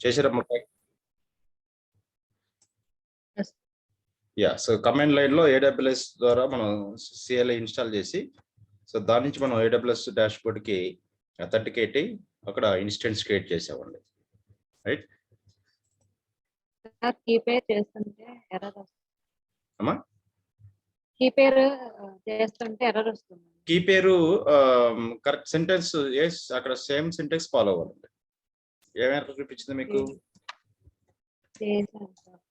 చేసారమ్మా? Yes. Yeah, so command line లో AWS ద్వారా మనం CLI ఇన్స్టాల్ చేసి, సో దాని నుంచి మనం AWS డాష్ బోర్డ్ కి అథెంటికేట్ అయ్యి అక్కడ ఇన్స్టెన్స్ క్రియేట్ చేసామండి, రైట్? సార్ కీ పేర్ చేస్తుంటే ఎర్రర్ వస్తుంది. అమ్మా, కీ పేర్ చేస్తుంటే ఎర్రర్ వస్తుంది. కీ పేరు కరెక్ట్ సెంటెన్స్ అక్కడ సేమ్ సింటెక్స్ ఫాలో అవ్వాలండి. ఏమైనా చూపించింది మీకు? చేశాను సార్.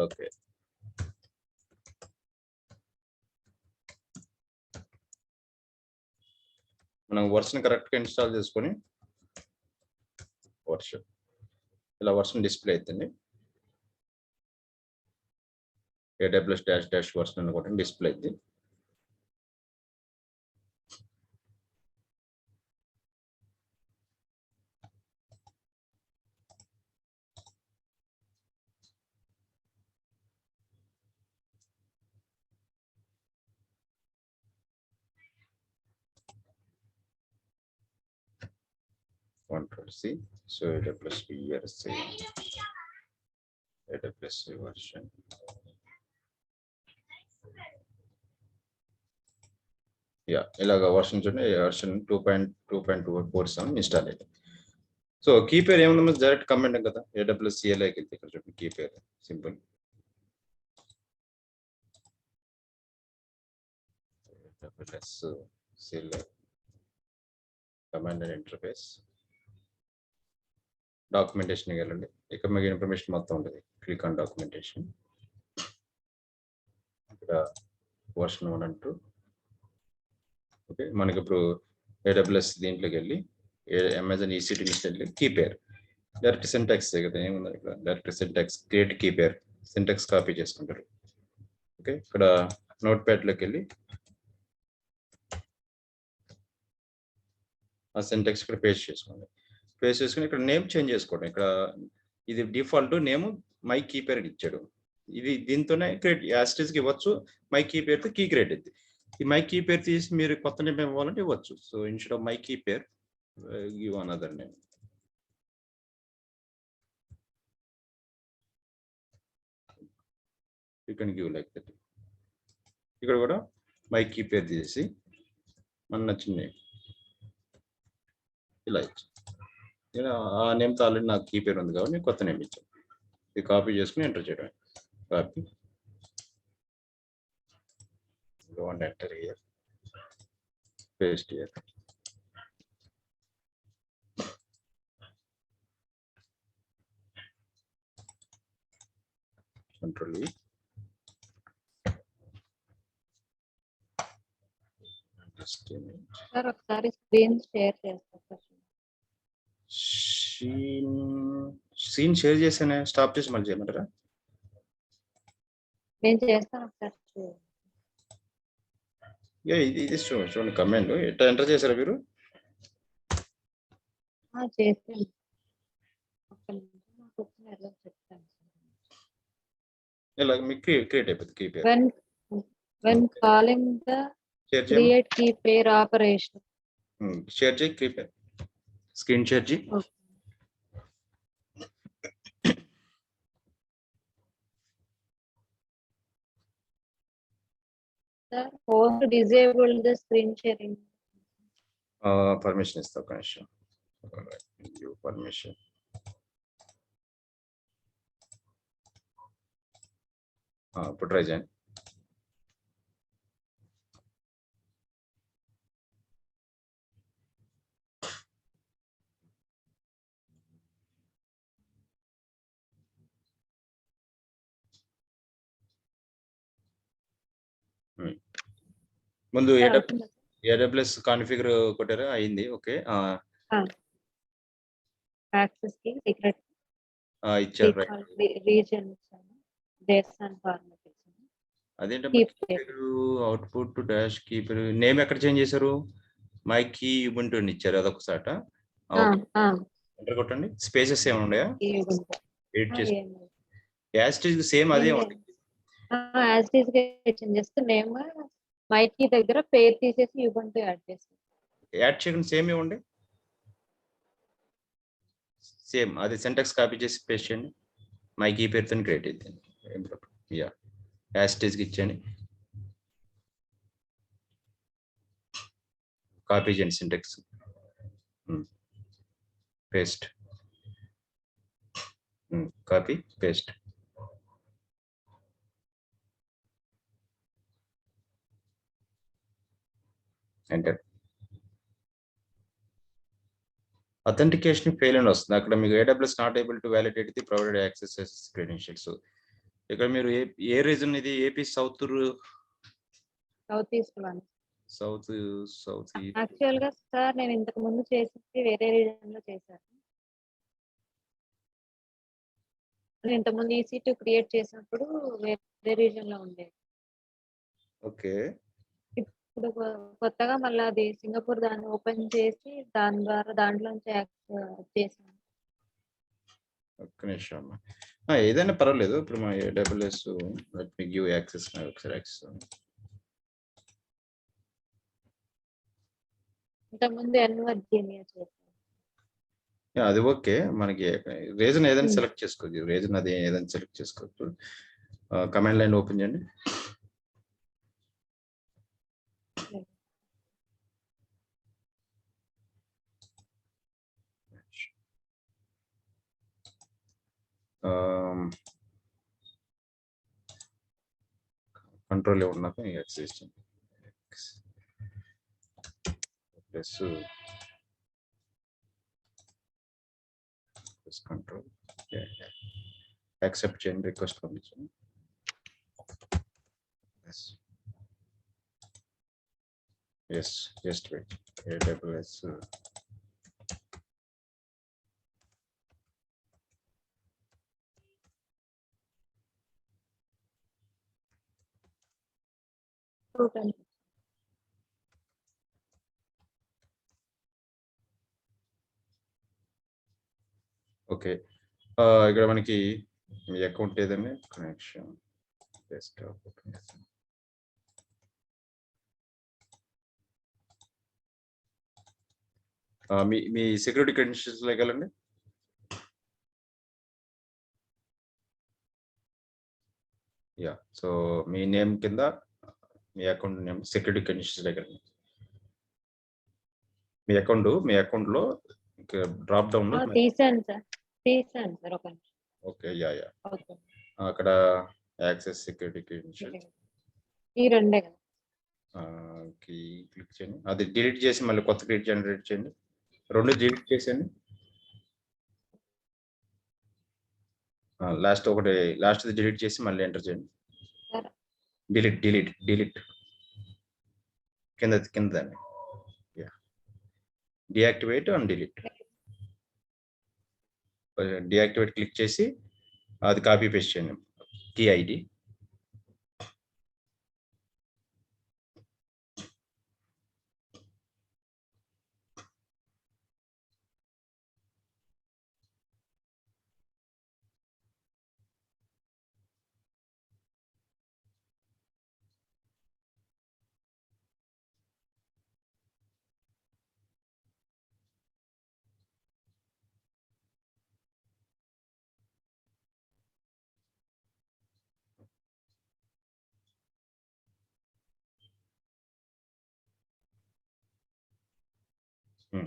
ఓకే, మనం వర్షన్ కరెక్ట్ గా ఇన్స్టాల్ చేసుకొని వర్షన్ ఇలా వర్షన్ డిస్ప్లే అవుతుంది. AWS డాష్ డాష్ వర్షన్ అని కూడా డిస్ప్లే అయింది. Control C. So AWS VRC, AWS version. Yeah, ఇలాగ వర్షన్ చూడండి, వర్షన్ 2.2.247 ఇన్స్టాల్ అయింది. సో కీ పేరు ఏముందో డైరెక్ట్ కమాండ్ కదా, AWS CLIకి వెళ్తే ఇక్కడ చూడండి key pair simple. AWS CLI command and interface, documentation వెళ్ళండి. ఇక్కడ మీకు ఇన్ఫర్మేషన్ మొత్తం ఉంటుంది. Click on documentation. ఇక్కడ వర్షన్ 1 and 2. ఓకే, మనకి ఇప్పుడు AWS దీంట్లోకి వెళ్ళి Amazon EC2 install key pair direct syntax కదా, ఏముంది ఇక్కడ direct syntax create key pair syntax copy చేసుకుంటారు. ఓకే, ఇక్కడ నోట్ ప్యాడ్లోకి వెళ్ళి ఆ సింటాక్స్ ఇక్కడ పేస్ట్ చేసుకోండి. పేస్ట్ చేసుకుని ఇక్కడ నేమ్ చేంజ్ చేసుకోండి. ఇక్కడ ఇది default name my key pair ఇచ్చాడు. ఇది దీంతోనే క్రియేట్ యాస్టేజ్కి ఇవ్వచ్చు. మై కీ పేరుతో కీ క్రియేట్ అయింది. ఈ మై కీ పేరు తీసి మీరు కొత్త నేమ్ ఇవ్వాలంటే ఇవ్వచ్చు. So instead of my key pair give another name. You can give like that. ఇక్కడ కూడా మై కీ పేర్ తీసి మన నచ్చిన నేమ్ ఇలా ఇచ్చాను. నేను ఆ నేమ్తో ఆల్రెడీ నాకు కీ పేరు ఉంది కాబట్టి నేను కొత్త నేమ్ ఇచ్చాను. ఇది కాపీ చేసుకుని ఎంటర్ చేయడం. Copy, go and enter here, paste here. Control V. Just a minute. Sir ఒకసారి స్క్రీన్ షేర్ చేస్తాను. సీన్ షేర్ చేసానే, స్టాప్ చేసి మళ్ళీ చేయమంటారా? నేను చేస్తాను ఒకసారి చూడండి. ఇది చూడండి కమెంట్ ఎట్లా ఎంటర్ చేశారా మీరు? చేస్తాను. చెప్తాను. ఇలా మీకు క్రియేట్ అయిపోతుంది key pair. When calling the create key pair operation. Share చేయి కీ పేర్, స్క్రీన్ షేర్ చేయి. Sir, host disabled the screen sharing. Permission ఇస్తా ఒక నిమిషం. పర్మిషన్ ఇప్పుడు ట్రై చేయండి. ముందు AWS కాన్ఫిగర్ కొట్టారా? అయింది. ఓకే, యాక్సెస్ కి సీక్రెట్ ఇచ్చారు. Reason dates and format. అదేంటమ్మా అవుట్పుట్ డాష్ కీ పేరు నేమ్ ఎక్కడ చేంజ్ చేశారు? మై కీ యుబుంటు అని ఇచ్చారు. అదొకసాట ఎంటర్ కొట్టండి. స్పేసెస్ ఏమైనా ఉన్నాయా? ఎడిట్ చేసి యాజ్ ఇట్ ఈజ్ సేమ్ అదే ఉంది. యాజ్ ఇట్ ఈజ్ గా చేంజ్ చేస్తే నేమ్ మై కీ దగ్గర పేరు తీసేసి యుబుంటు యాడ్ చేస్తాం. యాడ్ చేయకుండా సేమ్ ఇవ్వండి. సేమ్ అది సింటాక్స్ కాపీ చేసి పేస్ట్ చేయండి. మై కీ పేరుతో క్రియేట్ అవుతుంది. యా యాస్టేజ్కి ఇచ్చేయండి, కాపీ చేయండి syntax, paste, copy paste, enter. Authentication fail అని వస్తుంది అక్కడ మీకు. AWS not able to validate the provided access credentials. ఇక్కడ మీరు ఏ రీజన్ ఇది? AP south east one. South actual గా సార్ నేను ఇంతకు ముందు చేసింది వేరే రీజన్ లో చేశాను. నేను ఇంతకు ముందు EC2 క్రియేట్ చేసినప్పుడు వేరే రీజన్ లో ఉండేది. ఓకే, ఇప్పుడు కొత్తగా మళ్ళీ అది సింగపూర్ దాన్ని ఓపెన్ చేసి దాని ద్వారా దాంట్లోంచి చేశాను. ఒక్క నిమిషం అమ్మా. ఏదైనా పర్వాలేదు. ఇప్పుడు మా AWS let me give access, ఒకసారి యాక్సెస్. ఇంతకుముందు ఎన్వర్జీనియా చేశాను. అది ఓకే, మనకి రీజన్ ఏదైనా సెలెక్ట్ చేసుకోవచ్చు. రీజన్ అది ఏదైనా సెలెక్ట్ చేసుకోవచ్చు. కమాండ్ లైన్ ఓపెన్ చేయండి. కంట్రోల్ ఉన్నాక యాక్సెస్ చేయండి. ప్లస్ కంట్రోల్ యాక్సెప్ట్ చేయండి, రిక్వెస్ట్ పంపించండి. Yes just wait. AWS okay. ఇక్కడ మనకి మీ అకౌంట్ ఏదైనా కనెక్షన్ డెస్క్టాప్ ఓపెన్ చేస్తాం. మీ సెక్యూరిటీ క్రెడెన్షియల్స్ లేకాలండి. యా, సో మీ నేమ్ కింద మీ అకౌంట్ నేమ్ సెక్యూరిటీ క్రెడెన్షియల్స్ లేకాలండి. మీ అకౌంట్ లో డ్రాప్ డౌన్ లో తీసాను సార్ ఒక నిమిషం. ఓకే, యా అక్కడ యాక్సెస్ సెక్యూరిటీ క్రెడెన్షియల్స్ ఈ రెండే కదా క్లిక్ చేయండి. అది డిలీట్ చేసి మళ్ళీ కొత్త క్రియేట్ జనరేట్ చేయండి. రెండు డిలీట్ చేసేయండి. లాస్ట్ డిలీట్ చేసి మళ్ళీ ఎంటర్ చేయండి. డిలీట్ కింద దాన్ని deactivate and delete. Deactivate click చేసి అది కాపీ పేస్ట్ చేయండి. కీ ఐడి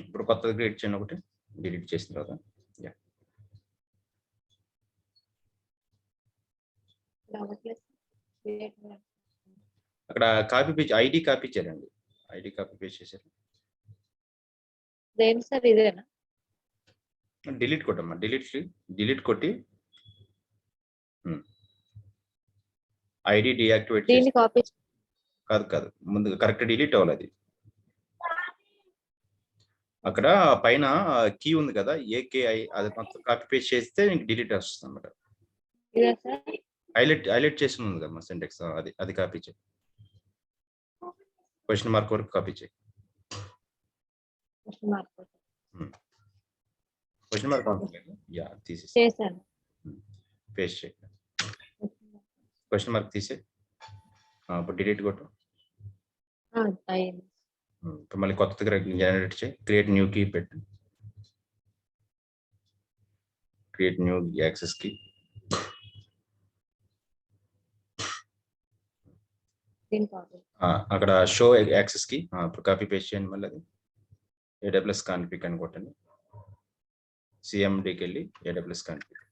ఇప్పుడు కొత్తది క్రియేట్ చేయండి. ఒకటి డిలీట్ చేసిన తర్వాత అక్కడ కాపీ పేజ్ ఐడి కాపీ చేయండి. ఐడి కాపీ పేస్ట్ చేశారు. సార్ ఇదేనా? డిలీట్ కొట్టమ్మా. డిలీట్ కొట్టి ఐడి డియాక్టివేట్ చేసి కాదు ముందు కరెక్ట్ డిలీట్ అవ్వాలి. అది అక్కడ పైన కీ ఉంది కదా, AKI, అది మొత్తం కాపీ పేస్ట్ చేస్తే డిలీట్ వస్తుంది అన్నమాట. హైలైట్ చేసి ఉంది కదా సింటాక్స్, అది కాపీ చేయి. క్వశ్చన్ మార్క్ వరకు కాపీ చేయి. క్వశ్చన్ మార్క్ తీసేసి పేస్ట్ చేయి. క్వశ్చన్ మార్క్ తీసే ఇప్పుడు డిలీట్ కొట్టు. మళ్ళీ కొత్త జనరేట్ చేయి. క్రియేట్ న్యూ కీ పెట్టు. create new access key. అక్కడ షో యాక్సెస్ కి ఇప్పుడు కాపీ పేస్ట్ చేయండి. మళ్ళీ అది AWS కాన్ఫిగ్ అని కొట్టండి. CMDకి వెళ్ళి AWS config.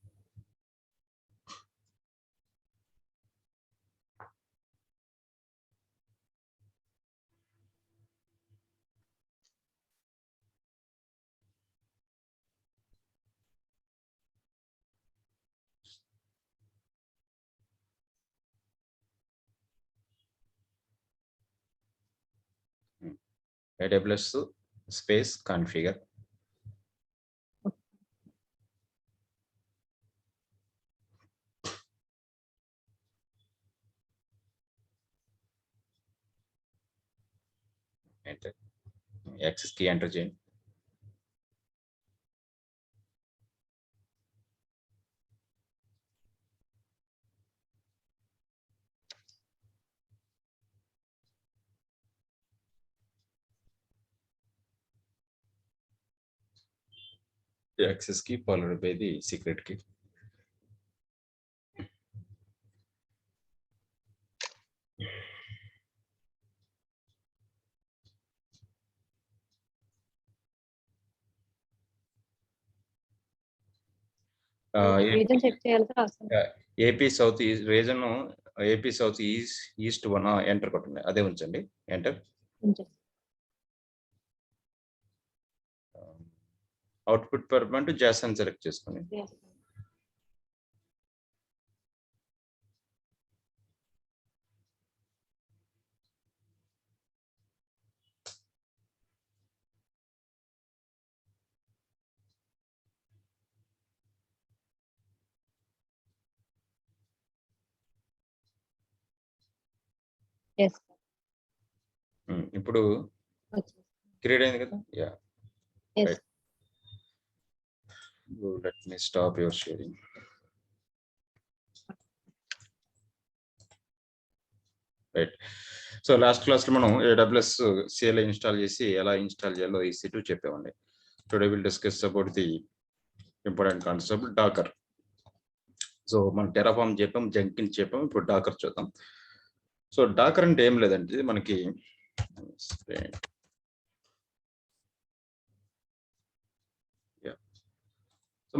AWS space configure. Enter. Access key enter చేయండి. Access key followed by the secret key. Reason check చేయాలి సార్ అసలు. AP south east reason, AP south east 1 enter కొట్టండి. అదే ఉంచండి. Enter. Output permanent JSON select చేసుకోండి. ఇప్పుడు create అయింది కదా. Yeah, let me stop your sharing. Right. So last class లో మనం AWS CLI ఇన్స్టాల్ చేసి ఎలా ఇన్స్టాల్ చేయాలో EC2 చెప్పామండి. Today will discuss about the important concept docker. So మనం టెరాఫార్మ్ చెప్పాం, జెంకిన్ చెప్పాం, ఇప్పుడు డాకర్ చూద్దాం. సో డాకర్ అంటే ఏం లేదంటే మనకి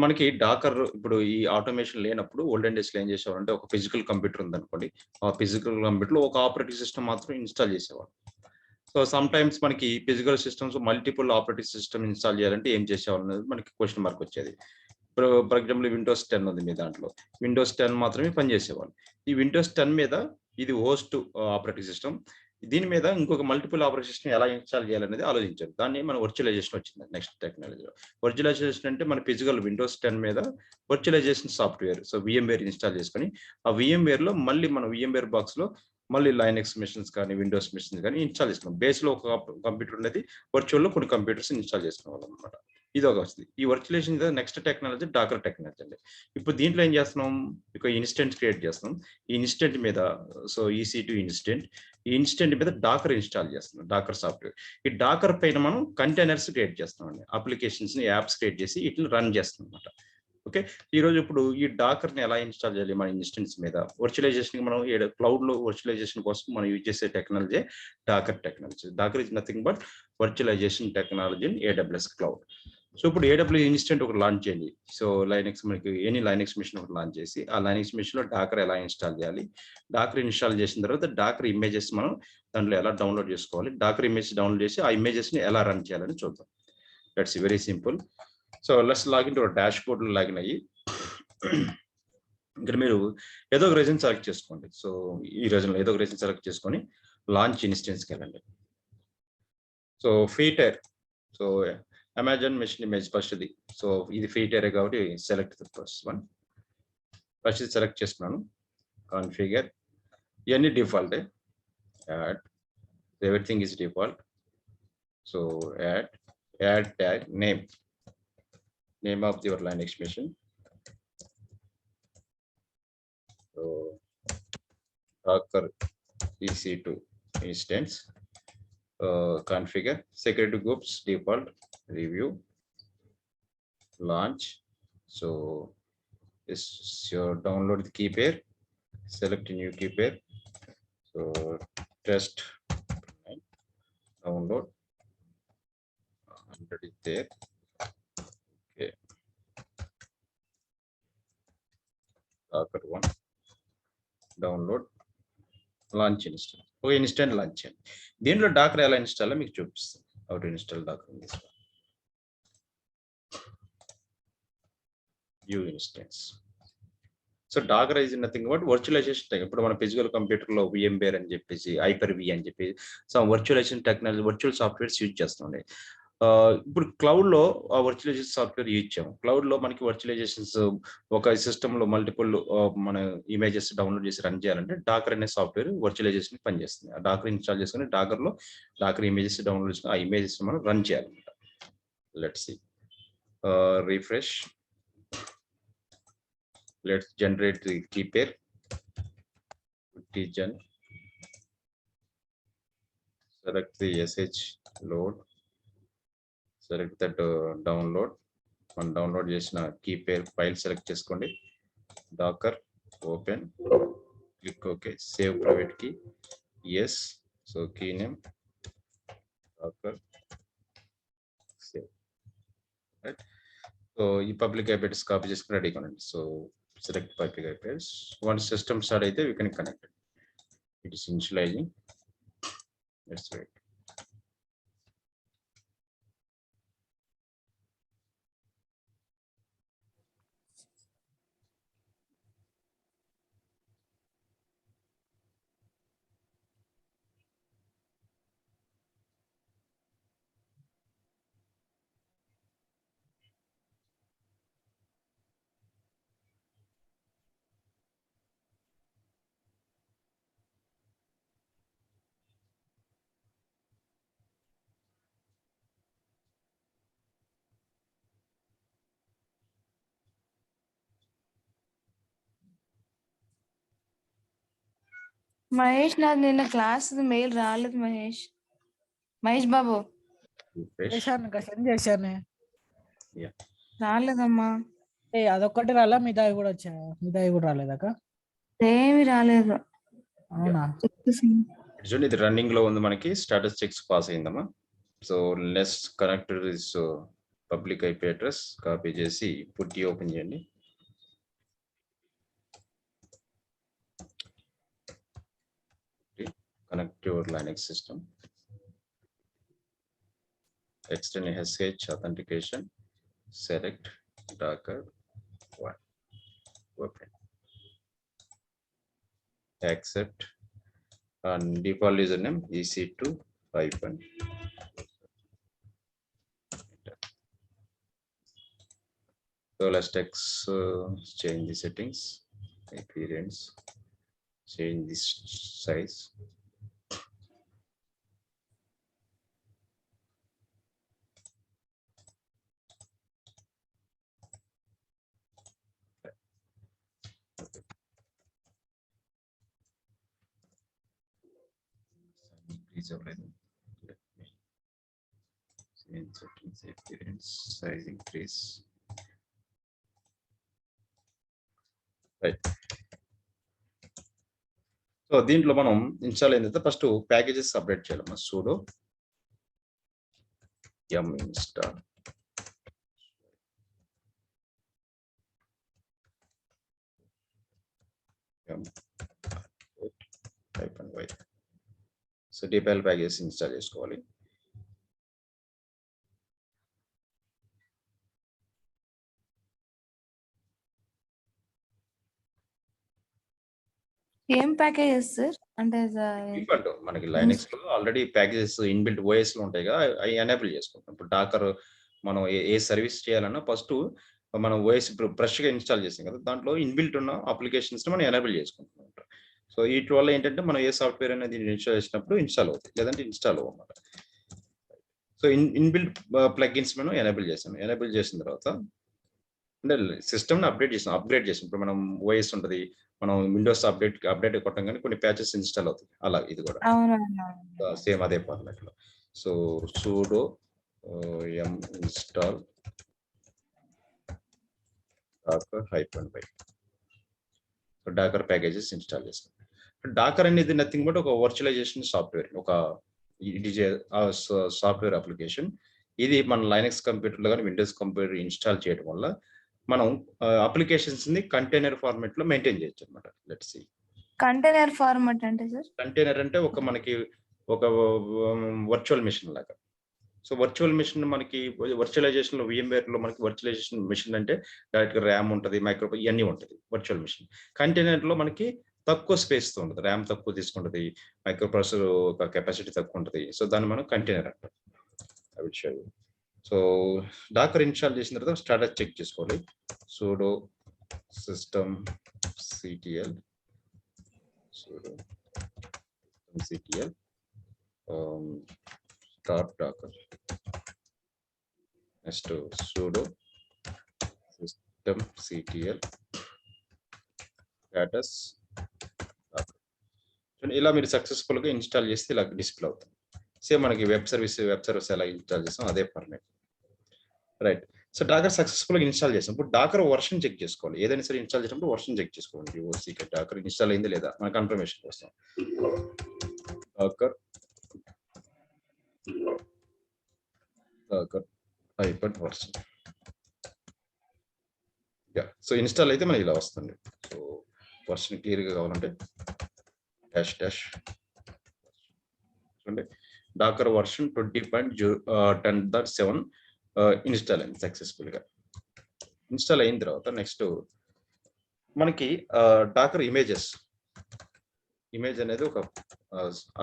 మనకి డాకర్ ఇప్పుడు ఈ ఆటోమేషన్ లేనప్పుడు ఓల్డెన్ డేస్ లో ఏం చేసేవారు అంటే ఒక ఫిజికల్ కంప్యూటర్ ఉందనుకోండి, ఆ ఫిజికల్ కంప్యూటర్ లో ఒక ఆపరేటింగ్ సిస్టమ్ మాత్రం ఇన్స్టాల్ చేసేవారు. సో సమ్ టైమ్స్ మనకి physical systems multiple operating system install చేయాలంటే ఏం చేసేవాళ్ళు అనేది మనకి క్వశ్చన్ మార్క్ వచ్చేది. ఇప్పుడు ఫర్ ఎగ్జాంపుల్ విండోస్ 10 ఉంది మీ దాంట్లో, విండోస్ 10 మాత్రమే పనిచేసేవాళ్ళు. ఈ విండోస్ 10 మీద ఇది హోస్ట్ ఆపరేటింగ్ సిస్టమ్, దీని మీద ఇంకొక మల్టిపుల్ ఆపరేటింగ్ సిస్టమ్ ఎలా ఇన్స్టాల్ చేయాలనేది ఆలోచించారు. దాన్ని మన వర్చువలైజేషన్ వచ్చింది నెక్స్ట్ టెక్నాలజీలో. వర్చువలైజేషన్ అంటే మన ఫిజికల్ విండోస్ 10 మీద virtualization software, so VMware install చేసుకొని ఆ VMware లో మళ్ళీ మన VMware బాక్స్ లో మళ్ళీ లైనక్స్ మిషన్స్ కానీ విండోస్ మిషన్స్ కానీ ఇన్స్టాల్ చేసుకున్నాం. బేస్ లో ఒక కంప్యూటర్ ఉన్నది, వర్చువల్ లో కొన్ని కంప్యూటర్స్ ఇన్స్టాల్ చేసుకున్నాం అనమాట. ఇది ఒక వస్తుంది. ఈ virtualization next technology Docker technology అండి. ఇప్పుడు దీంట్లో ఏం చేస్తున్నాం, ఒక ఇన్స్టెంట్ క్రియేట్ చేస్తున్నాం. ఈ ఇన్స్టెంట్ మీద సో EC2 ఇన్స్టెంట్, ఈ ఇన్స్టెంట్ మీద డాకర్ ఇన్స్టాల్ చేస్తున్నాం, డాకర్ సాఫ్ట్వేర్. ఈ డాకర్ పైన మనం కంటైనర్స్ క్రియేట్ చేస్తున్నాం అండి, అప్లికేషన్స్ ని యాప్స్ క్రియేట్ చేసి వీటిని రన్ చేస్తున్నాం అనమాట. ఓకే, ఈ రోజు ఇప్పుడు ఈ డాకర్ ని ఎలా ఇన్స్టాల్ చేయాలి మన ఇన్స్టెన్స్ మీద వర్చువలైజేషన్ మనం క్లౌడ్ లో వర్చువలైజేషన్ కోసం మనం యూజ్ చేసే technology Docker technology. Docker is nothing but virtualization technology in AWS cloud. So ఇప్పుడు AWS ఇన్స్టెంట్ ఒకటి లాంచ్ చేయండి. సో లైనక్స్ మనకి ఎనీ లైనక్స్ మిషన్ ఒకటి లాంచ్ చేసి ఆ లైనక్స్ మిషన్ లో డాకర్ ఎలా ఇన్స్టాల్ చేయాలి, డాకర్ ఇన్స్టాల్ చేసిన తర్వాత డాకర్ ఇమేజెస్ మనం దాంట్లో ఎలా డౌన్లోడ్ చేసుకోవాలి, డాకర్ ఇమేజ్ డౌన్లోడ్ చేసి ఆ ఇమేజెస్ ని ఎలా రన్ చేయాలని చూద్దాం. That's very simple. So let's login to dashboard లో లాగిన్ అయ్యి ఇక్కడ మీరు ఏదో ఒక రీజన్ సెలెక్ట్ చేసుకోండి. సో ఈ రీజన్ ఏదో ఒక రీజన్ సెలెక్ట్ చేసుకొని లాంచ్ ఇన్స్టెన్స్కి వెళ్ళండి. సో ఫీటర్, సో అమెజాన్ మెషిన్ ఇమేజ్ ఫస్ట్ది. సో ఇది ఫీటర్ కాబట్టి select the first one. First select చేసుకున్నాను. కాన్ఫిగర్, ఇవన్నీ default. Add, everything is default. So add tag name of your Linux machine. So Docker EC2 instance. Configure security groups default, review, launch, So is your download the key pair, select a new key pair. So test download 100 is there. Okay, Docker 1 download launch install. Okay, instant launch చేయండి. దీంట్లో Dakar ఎలా install మీకు చూపిస్తాను. How to install Docker in this one. View instance. So Docker is nothing but virtualization tech. ఇప్పుడు మన physical computer లో VMware అని చెప్పేసి Hyper-V అని చెప్పి so virtualization technology virtual softwares use చేస్తుండే. ఇప్పుడు క్లౌడ్ లో ఆ వర్చువలైజేషన్ సాఫ్ట్వేర్ యూజ్ చేయం. క్లౌడ్ లో మనకి వర్చువలైజేషన్స్ ఒక సిస్టమ్ లో మల్టిపుల్ మన ఇమేజెస్ డౌన్లోడ్ చేసి రన్ చేయాలంటే డాకర్ అనే సాఫ్ట్వేర్ వర్చువలైజేషన్ పనిచేస్తుంది. ఆ డాకర్ ఇన్స్టాల్ చేసుకుని డాకర్ లో డాకర్ ఇమేజెస్ డౌన్లోడ్ చేసుకుని ఆ ఇమేజెస్ మనం రన్ చేయాలన్నమాట. Let's see refresh. Let's generate the key pair. Gen. Select the SH load. Select that download. On download చేసిన key pair file select చేసుకోండి. Docker open. Click OK. Save private key. Yes. So key name Docker. Save. Right. So ఈ public IP address copy చేసుకుని ready కొనండి. So select public IP address. Once system start అయితే we can connect it. It is initializing. Let's wait. Mahesh నాది నిన్న class mail రాలేదు Mahesh Babu Refresh. చేశాను ఇంకా send చేశాను. రాలేదమ్మా. అదొక్కటి రాలా, మిగతావి కూడా వచ్చా? మిగతావి కూడా రాలేదాక? ఏమి రాలేదు. అవునా? చూడండి ఇది రన్నింగ్ లో ఉంది, మనకి స్టాటస్ చెక్స్ పాస్ అయిందమ్మా. So less connector is public IP address copy చేసి పుట్టి ఓపెన్ చేయండి. Connect your Linux system. External SSH authentication. Select Docker 1. Open. Accept. And default username EC2 hyphen. So let's change the settings. Appearance. Change this size. Increase everything. Let me change settings, appearance, size increase. Right. So దీంట్లో మనం install అయిన తర్వాత first packages update చేయాలమ్మా. sudo yum install -y. So డిపైల్ packages install చేసుకోవాలి. ఏం packages sir? అంటే default మనకి లైనక్స్ లో ఆల్రెడీ ప్యాకేజెస్ ఇన్బిల్ట్ ఓఎస్ లో ఉంటాయి కదా, అవి ఎనేబుల్ చేసుకుంటాం. ఇప్పుడు డాకర్ మనం ఏ సర్వీస్ చేయాలన్నా ఫస్ట్ మనం ఓఎస్ ఫ్రెష్ గా ఇన్స్టాల్ చేసాం కదా, దాంట్లో ఇన్బిల్ట్ ఉన్న అప్లికేషన్స్ మనం ఎనేబుల్ చేసుకుంటాం. సో వీటి వల్ల ఏంటంటే మనం ఏ సాఫ్ట్వేర్ అనేది ఇన్స్టాల్ చేసినప్పుడు ఇన్స్టాల్ అవుతుంది, లేదంటే ఇన్స్టాల్ అవ్వమాట. సో ఇన్బిల్ట్ ప్లగిన్స్ మనం ఎనేబుల్ చేసాం. ఎనేబుల్ చేసిన తర్వాత అంటే సిస్టమ్ అప్గ్రేడ్ చేసాం. ఇప్పుడు మనం ఓఎస్ ఉంటుంది, మనం విండోస్ అప్డేట్ కొట్టం కానీ కొన్ని ప్యాచెస్ ఇన్స్టాల్ అవుతాయి. అలా ఇది కూడా సేమ్ అదే ఫార్మాట్ లో. So sudo yum install docker-y. So Dakar packages install చేస్తాం. డాకర్ అనేది నథింగ్ బట్ ఒక వర్చువలైజేషన్ సాఫ్ట్వేర్, ఒక సాఫ్ట్వేర్ అప్లికేషన్. ఇది మన లైనక్స్ కంప్యూటర్లో కానీ విండోస్ కంప్యూటర్ ఇన్స్టాల్ చేయడం వల్ల మనం అప్లికేషన్స్ ని కంటైనర్ ఫార్మాట్ లో మెయింటైన్ చేయొచ్చు అనమాట. లెట్స్ సీ కంటైనర్ ఫార్మాట్ అంటే సార్, కంటైనర్ అంటే మనకి ఒక వర్చువల్ మెషిన్ లాగా. సో వర్చువల్ మెషిన్ మనకి వర్చువలైజేషన్ లో VMware లో మనకి వర్చువలైజేషన్ మెషిన్ అంటే డైరెక్ట్ ర్యామ్ ఉంటుంది, మైక్రో ఇవన్నీ ఉంటుంది వర్చువల్ మెషిన్. కంటైనర్ లో మనకి తక్కువ స్పేస్ తో ఉంటుంది, ర్యామ్ తక్కువ తీసుకుంటుంది, మైక్రో ప్రాసెసర్ కెపాసిటీ తక్కువ ఉంటుంది. సో దాన్ని మనం కంటైనర్ అంటాం. సో డాకర్ ఇన్స్టాల్ చేసిన తర్వాత స్టాటస్ చెక్ చేసుకోవాలి. sudo system ctl start docker. Next sudo system ctl status docker. ఇలా మీరు సక్సెస్ఫుల్ గా ఇన్స్టాల్ చేస్తే ఇలా డిస్ప్లే అవుతుంది. సేమ్ మనకి వెబ్ సర్వీస్ ఎలా ఇన్స్టాల్ చేస్తాం అదే format, right. So Dakar successful గా ఇన్స్టాల్ చేసాం. ఇప్పుడు డాకర్ వర్షన్ చెక్ చేసుకోవాలి. ఏదైనా సరే ఇన్స్టాల్ చేసినప్పుడు వర్షన్ చెక్ చేసుకోవాలి. డాకర్ ఇన్స్టాల్ అయింది లేదా మన కన్ఫర్మేషన్ కోసం Docker hyper version. So install అయితే మనకి ఇలా వస్తుంది. సో వర్షన్ క్లియర్ గా కావాలంటే డాష్ చూడండి, డాకర్ వర్షన్ 20.10.7 ఇన్స్టాల్ అయింది సక్సెస్ఫుల్ గా. ఇన్స్టాల్ అయిన తర్వాత నెక్స్ట్ మనకి డాకర్ ఇమేజ్ అనేది ఒక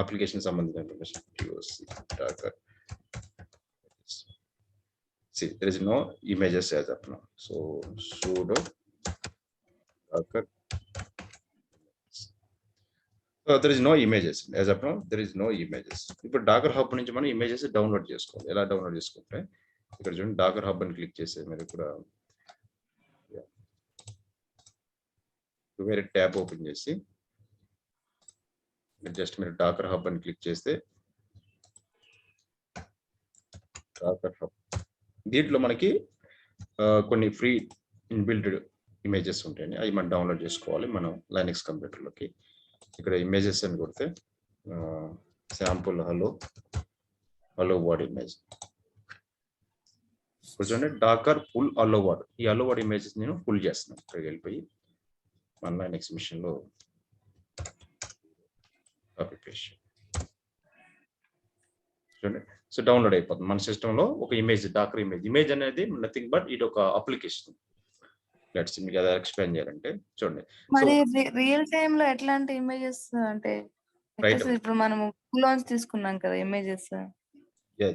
అప్లికేషన్ సంబంధించిన information. Docker there is no images as of now. So sudo docker. There is no images as of now. There is no images. ఇప్పుడు Dakar hub నుంచి మనం ఇమేజెస్ డౌన్లోడ్ చేసుకోవాలి. ఎలా download చేసుకుంటే ఇక్కడ చూడండి, డాకర్ హబ్ అని క్లిక్ చేస్తే మీరు ఇక్కడ వేరే ట్యాబ్ ఓపెన్ చేసి జస్ట్ మీరు డాకర్ హబ్ అని క్లిక్ చేస్తే డాకర్ హబ్ దీంట్లో మనకి కొన్ని ఫ్రీ ఇన్బిల్డ్ ఇమేజెస్ ఉంటాయండి. అవి మనం డౌన్లోడ్ చేసుకోవాలి మనం లైనక్స్ కంప్యూటర్లోకి. ఇక్కడ ఇమేజెస్ అని కొడితే శాంపుల్ హలో వర్డ్ ఇమేజ్ చూడండి, డాకర్ ఫుల్ హలో వర్డ్. ఈ హలో వర్డ్ ఇమేజెస్ నేను ఫుల్ చేస్తున్నాను. ఇక్కడికి వెళ్ళిపోయి మన లైనక్స్ మిషన్ లో కాపీ పేస్ట్ చూడండి. సో డౌన్లోడ్ అయిపోతుంది మన సిస్టమ్ లో ఒక ఇమేజ్, డాకర్ ఇమేజ్ అనేది నథింగ్ బట్ ఇది ఒక అప్లికేషన్. లెట్స్ మీకు ఎలా ఎక్స్ప్లెయిన్ చేయాలంటే చూడండి, మరి రియల్ టైమ్ లో ఎట్లాంటి ఇమేజెస్ అంటే ఇప్పుడు మనము లోన్స్ తీసుకున్నాం కదా ఇమేజెస్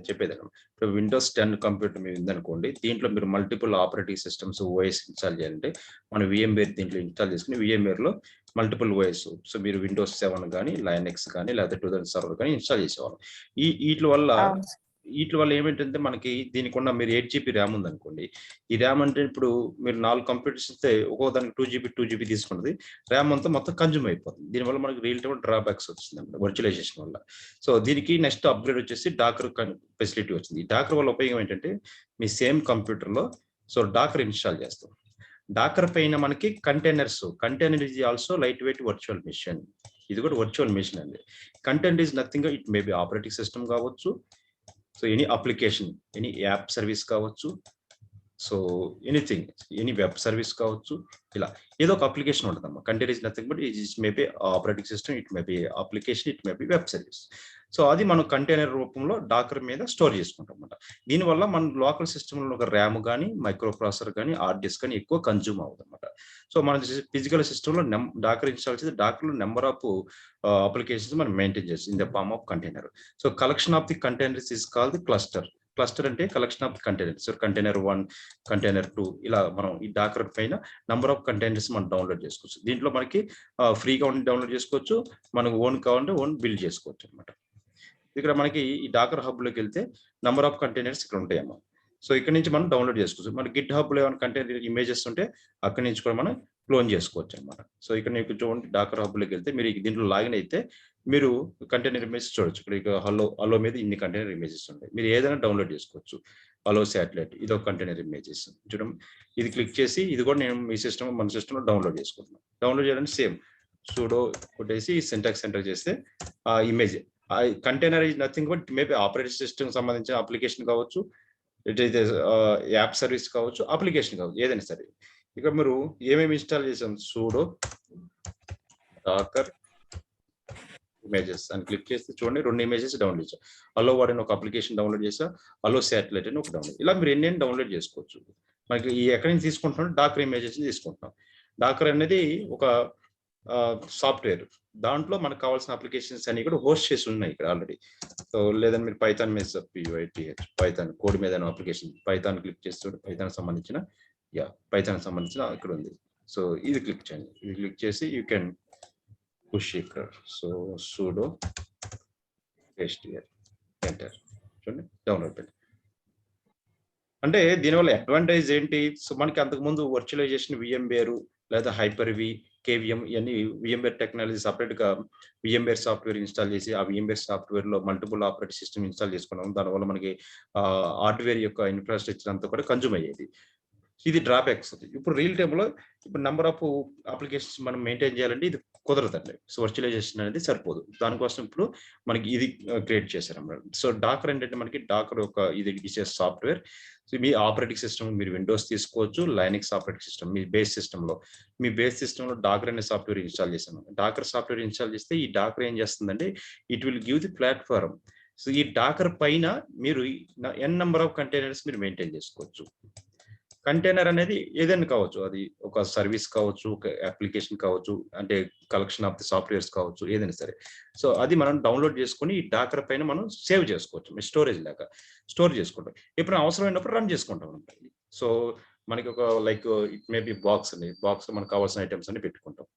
చెప్పేదాన్ని. ఇప్పుడు విండోస్ 10 కంప్యూటర్ మీద ఉందనుకోండి, దీంట్లో మీరు multiple operating systems OS install చేయాలంటే మనం VMware దీంట్లో ఇన్స్టాల్ చేసుకుని VMware లో మల్టిపుల్ ఓఎస్, సో మీరు విండోస్ 7 కానీ లైనక్స్ కానీ లేకపోతే 2000 సర్వర్ కానీ ఇన్స్టాల్ చేసేవాళ్ళం. వీటి వల్ల ఏమిటంటే మనకి దీనికి ఉన్న మీరు 8 GB ర్యామ్ ఉందనుకోండి, ఈ ర్యామ్ అంటే ఇప్పుడు మీరు 4 కంప్యూటర్స్ ఇస్తే ఒక్కో దానికి 2 GB తీసుకుంటుంది, ర్యామ్ అంతా మొత్తం కన్జ్యూమ్ అయిపోతుంది. దీనివల్ల మనకి రియల్ టైమ్ డ్రాబ్యాక్స్ వచ్చింది వర్చువలైజేషన్ వల్ల. సో దీనికి నెక్స్ట్ అప్గ్రేడ్ వచ్చేసి డాకర్ ఫెసిలిటీ వచ్చింది. ఈ డాకర్ వల్ల ఉపయోగం ఏంటంటే మీ సేమ్ కంప్యూటర్లో సో డాకర్ ఇన్స్టాల్ చేస్తాం. డాకర్ పైన మనకి container is also light weight virtual machine. ఇది కూడా వర్చువల్ మెషిన్ అండి. Container is nothing, it may be operating system కావచ్చు, so any application, any app service కావచ్చు, so anything, any web service కావచ్చు, ఇలా ఏదో ఒక అప్లికేషన్ ఉంటుందమ్మా. Container is nothing but it may be operating system, it may be application, it may be web service. So అది మనం container రూపంలో Dakar మీద స్టోర్ చేసుకుంటాం అన్నమాట. దీనివల్ల మన లోకల్ సిస్టంలో ఒక ర్యామ్ కానీ మైక్రో ప్రాసెసర్ కానీ హార్డ్ డిస్క్ కానీ ఎక్కువ కన్జ్యూమ్ అవుతుంది అనమాట. సో మన ఫిజికల్ సిస్టంలో డాకర్ ఇన్స్టాల్ చేసి డాకర్లో నెంబర్ ఆఫ్ అప్లికేషన్స్ మనం మెయింటైన్ చేస్తాం in the form of container. So collection of the containers is called the cluster. Cluster అంటే collection of containers. So container 1, container 2 ఇలా మనం ఈ డాకర్ పైన నంబర్ ఆఫ్ కంటైనర్స్ మనం డౌన్లోడ్ చేసుకోవచ్చు. దీంట్లో మనకి ఫ్రీగా ఉండి డౌన్లోడ్ చేసుకోవచ్చు, మనకు ఓన్ కావాలంటే ఓన్ బిల్డ్ చేసుకోవచ్చు అనమాట. ఇక్కడ మనకి ఈ డాకర్ హబ్ లోకి వెళ్తే నంబర్ ఆఫ్ కంటైనర్స్ ఇక్కడ ఉంటాయమ్మా. సో ఇక్కడ నుంచి మనం డౌన్లోడ్ చేసుకోవచ్చు. మన గిట్ హబ్ లో ఏమైనా కంటైనర్ ఇమేజెస్ ఉంటే అక్కడి నుంచి కూడా మనం క్లోన్ చేసుకోవచ్చు అనమాట. సో ఇక్కడ మీకు చూడండి, డాకర్ హబ్ లోకి వెళ్తే మీరు దీంట్లో లాగిన్ అయితే మీరు కంటైనర్ ఇమేజెస్ చూడొచ్చు. ఇక్కడ హలో మీద ఇన్ని కంటైనర్ ఇమేజెస్ ఉంటాయి, మీరు ఏదైనా డౌన్లోడ్ చేసుకోవచ్చు. అలో శాటిలైట్, ఇది ఒక కంటైనర్ ఇమేజెస్. చూడండి ఇది క్లిక్ చేసి ఇది కూడా నేను మీ సిస్టమ్ మన సిస్టంలో డౌన్లోడ్ చేసుకుంటున్నాను. డౌన్లోడ్ చేయాలంటే సేమ్ sudo కొట్టేసి సింటాక్స్ ఎంటర్ చేస్తే ఆ image container is nothing but maybe operating system సంబంధించిన అప్లికేషన్ కావచ్చు, ఇట్ ఈస్ యాప్ సర్వీస్ కావచ్చు, అప్లికేషన్ కావచ్చు, ఏదైనా సరే. ఇక మీరు ఏమేమి ఇన్స్టాల్ చేసాం, sudo docker ఇమేజెస్ అని క్లిక్ చేస్తే చూడండి 2 ఇమేజెస్ డౌన్లోడ్ చేసాం. అలో వాడ్ అని ఒక అప్లికేషన్ డౌన్లోడ్ చేసా, అలో శాటిలైట్ అని ఒక డౌన్లోడ్. ఇలా మీరు ఎన్ని డౌన్లోడ్ చేసుకోవచ్చు. మనకి ఈ ఎక్కడి నుంచి తీసుకుంటున్నాం, డాకర్ ఇమేజెస్ తీసుకుంటున్నాం. డాకర్ అనేది ఒక సాఫ్ట్వేర్, దాంట్లో మనకు కావాల్సిన అప్లికేషన్స్ అన్ని కూడా హోస్ట్ చేసి ఉన్నాయి ఇక్కడ ఆల్రెడీ. సో లేదంటే మీరు పైథాన్ మీద పైథాన్ కోడ్ మీద అప్లికేషన్ పైథాన్ క్లిక్ చేస్తే పైథాన్ సంబంధించిన పైథాన్ సంబంధించిన ఇక్కడ ఉంది. సో ఇది క్లిక్ చేయండి, ఇది క్లిక్ చేసి యూ కెన్ పుష్ ఇక్కడ. సో sudo ఎంటర్ చూడండి డౌన్లోడ్ పెట్టి. అంటే దీనివల్ల అడ్వాంటేజ్ ఏంటి, సో మనకి అంతకుముందు వర్చువలైజేషన్ VMware లేదా హైపర్-వి, KVM ఇవన్నీ VMware టెక్నాలజీ సపరేట్గా VMware సాఫ్ట్వేర్ ఇన్స్టాల్ చేసి ఆ VMware సాఫ్ట్వేర్లో మల్టిపుల్ ఆపరేటింగ్ సిస్టమ్ ఇన్స్టాల్ చేసుకున్నాం. దానివల్ల మనకి హార్డ్వేర్ యొక్క ఇన్ఫ్రాస్ట్రక్చర్ అంతా కూడా కన్జ్యూమ్ అయ్యేది. ఇది డ్రాబ్యాక్స్. ఇప్పుడు రియల్ టైంలో ఇప్పుడు నెంబర్ ఆఫ్ అప్లికేషన్స్ మనం మెయింటైన్ చేయాలంటే ఇది కుదరదండి. సో వర్చువలైజేషన్ అనేది సరిపోదు. దానికోసం ఇప్పుడు మనకి ఇది క్రియేట్ చేశారు అన్నమాట. సో డాకర్ ఏంటంటే మనకి డాకర్ ఒక ఇది ఇచ్చే సాఫ్ట్వేర్. సో మీ ఆపరేటింగ్ సిస్టమ్ మీరు విండోస్ తీసుకోవచ్చు, లైనక్స్ ఆపరేటింగ్ సిస్టమ్ మీ బేస్ సిస్టంలో డాకర్ అనే సాఫ్ట్వేర్ ఇన్స్టాల్ చేశాను. డాకర్ సాఫ్ట్వేర్ ఇన్స్టాల్ చేస్తే ఈ డాకర్ ఏం చేస్తుందంటే it will give the platform. So ఈ డాకర్ పైన మీరు ఎన్ నెంబర్ ఆఫ్ కంటైనర్స్ మీరు మెయింటైన్ చేసుకోవచ్చు. కంటైనర్ అనేది ఏదైనా కావచ్చు, అది ఒక సర్వీస్ కావచ్చు, ఒక అప్లికేషన్ కావచ్చు, అంటే కలెక్షన్ ఆఫ్ ది సాఫ్ట్వేర్స్ కావచ్చు, ఏదైనా సరే. సో అది మనం డౌన్లోడ్ చేసుకొని ఈ డాకర్ పైన మనం సేవ్ చేసుకోవచ్చు, స్టోరేజ్ లాగా స్టోర్ చేసుకుంటాం. ఎప్పుడైనా అవసరమైనప్పుడు రన్ చేసుకుంటాం. సో మనకి ఒక like it may B box అండి, బాక్స్ మనకు కావాల్సిన ఐటమ్స్ అన్ని పెట్టుకుంటాం.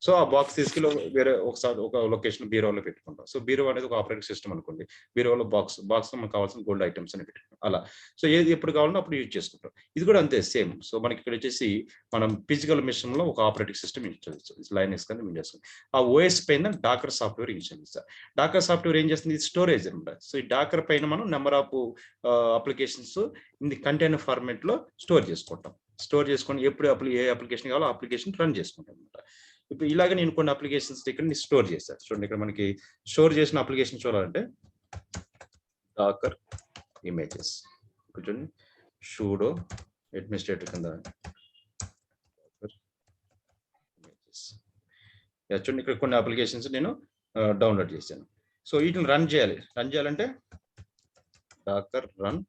సో ఆ బాక్స్ తీసుకెళ్ళి వేరే ఒకసారి ఒక లొకేషన్ బీరోలో పెట్టుకుంటాం. సో బీరో అనేది ఒక ఆపరేటింగ్ సిస్టమ్ అనుకోండి, బీరోలో బాక్స్ మనకు కావాల్సిన గోల్డ్ ఐటమ్స్ అని పెట్టుకుంటాం. అలా సో ఏది ఎప్పుడు కావాలన్నా అప్పుడు యూజ్ చేసుకుంటాం. ఇది కూడా అంతే సేమ్. సో మనకి ఇక్కడ వచ్చేసి మనం ఫిజికల్ మిషన్ లో ఒక ఆపరేటింగ్ సిస్టమ్ ఇన్స్టాల్ చేస్తాం, లైనక్స్ కానీ విండోస్. ఆ ఓఎస్ పైన డాకర్ సాఫ్ట్వేర్ ఇన్స్టాల్ చేస్తాం. డాకర్ సాఫ్ట్వేర్ ఏం చేస్తుంది, స్టోరేజ్ అనమాట. సో ఈ డాకర్ పైన మనం number of applications in the container format లో స్టోర్ చేసుకుంటాం. స్టోర్ చేసుకొని ఎప్పుడు ఏ అప్లికేషన్ కావాలో అప్లికేషన్ రన్ చేసుకుంటాం అనమాట. ఇప్పుడు ఇలాగే నేను కొన్ని అప్లికేషన్స్ ఇక్కడ స్టోర్ చేస్తాను. చూడండి ఇక్కడ మనకి స్టోర్ చేసిన అప్లికేషన్ చూడాలంటే డాకర్ ఇమేజెస్ చూడండి, sudo అడ్మినిస్ట్రేటర్ కింద చూడండి ఇక్కడ కొన్ని అప్లికేషన్స్ నేను డౌన్లోడ్ చేశాను. సో వీటిని రన్ చేయాలంటే Docker run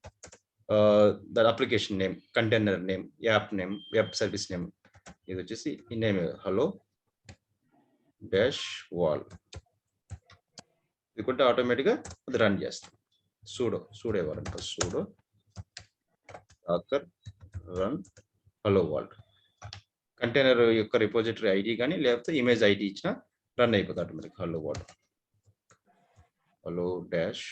the application name, container name, app name, web service name, ఇది వచ్చేసి ఈ నేమ్ హలో డాష్ వాల్, ఇది కొంటే ఆటోమేటిక్గా అది రన్ చేస్తాం. sudo ఇవ్వాలంట, sudo Docker run hello world. Container యొక్క రిపోజిటరీ ఐడి కానీ లేకపోతే ఇమేజ్ ఐడి ఇచ్చిన రన్ అయిపోతుంది automatic. Hello world hello dash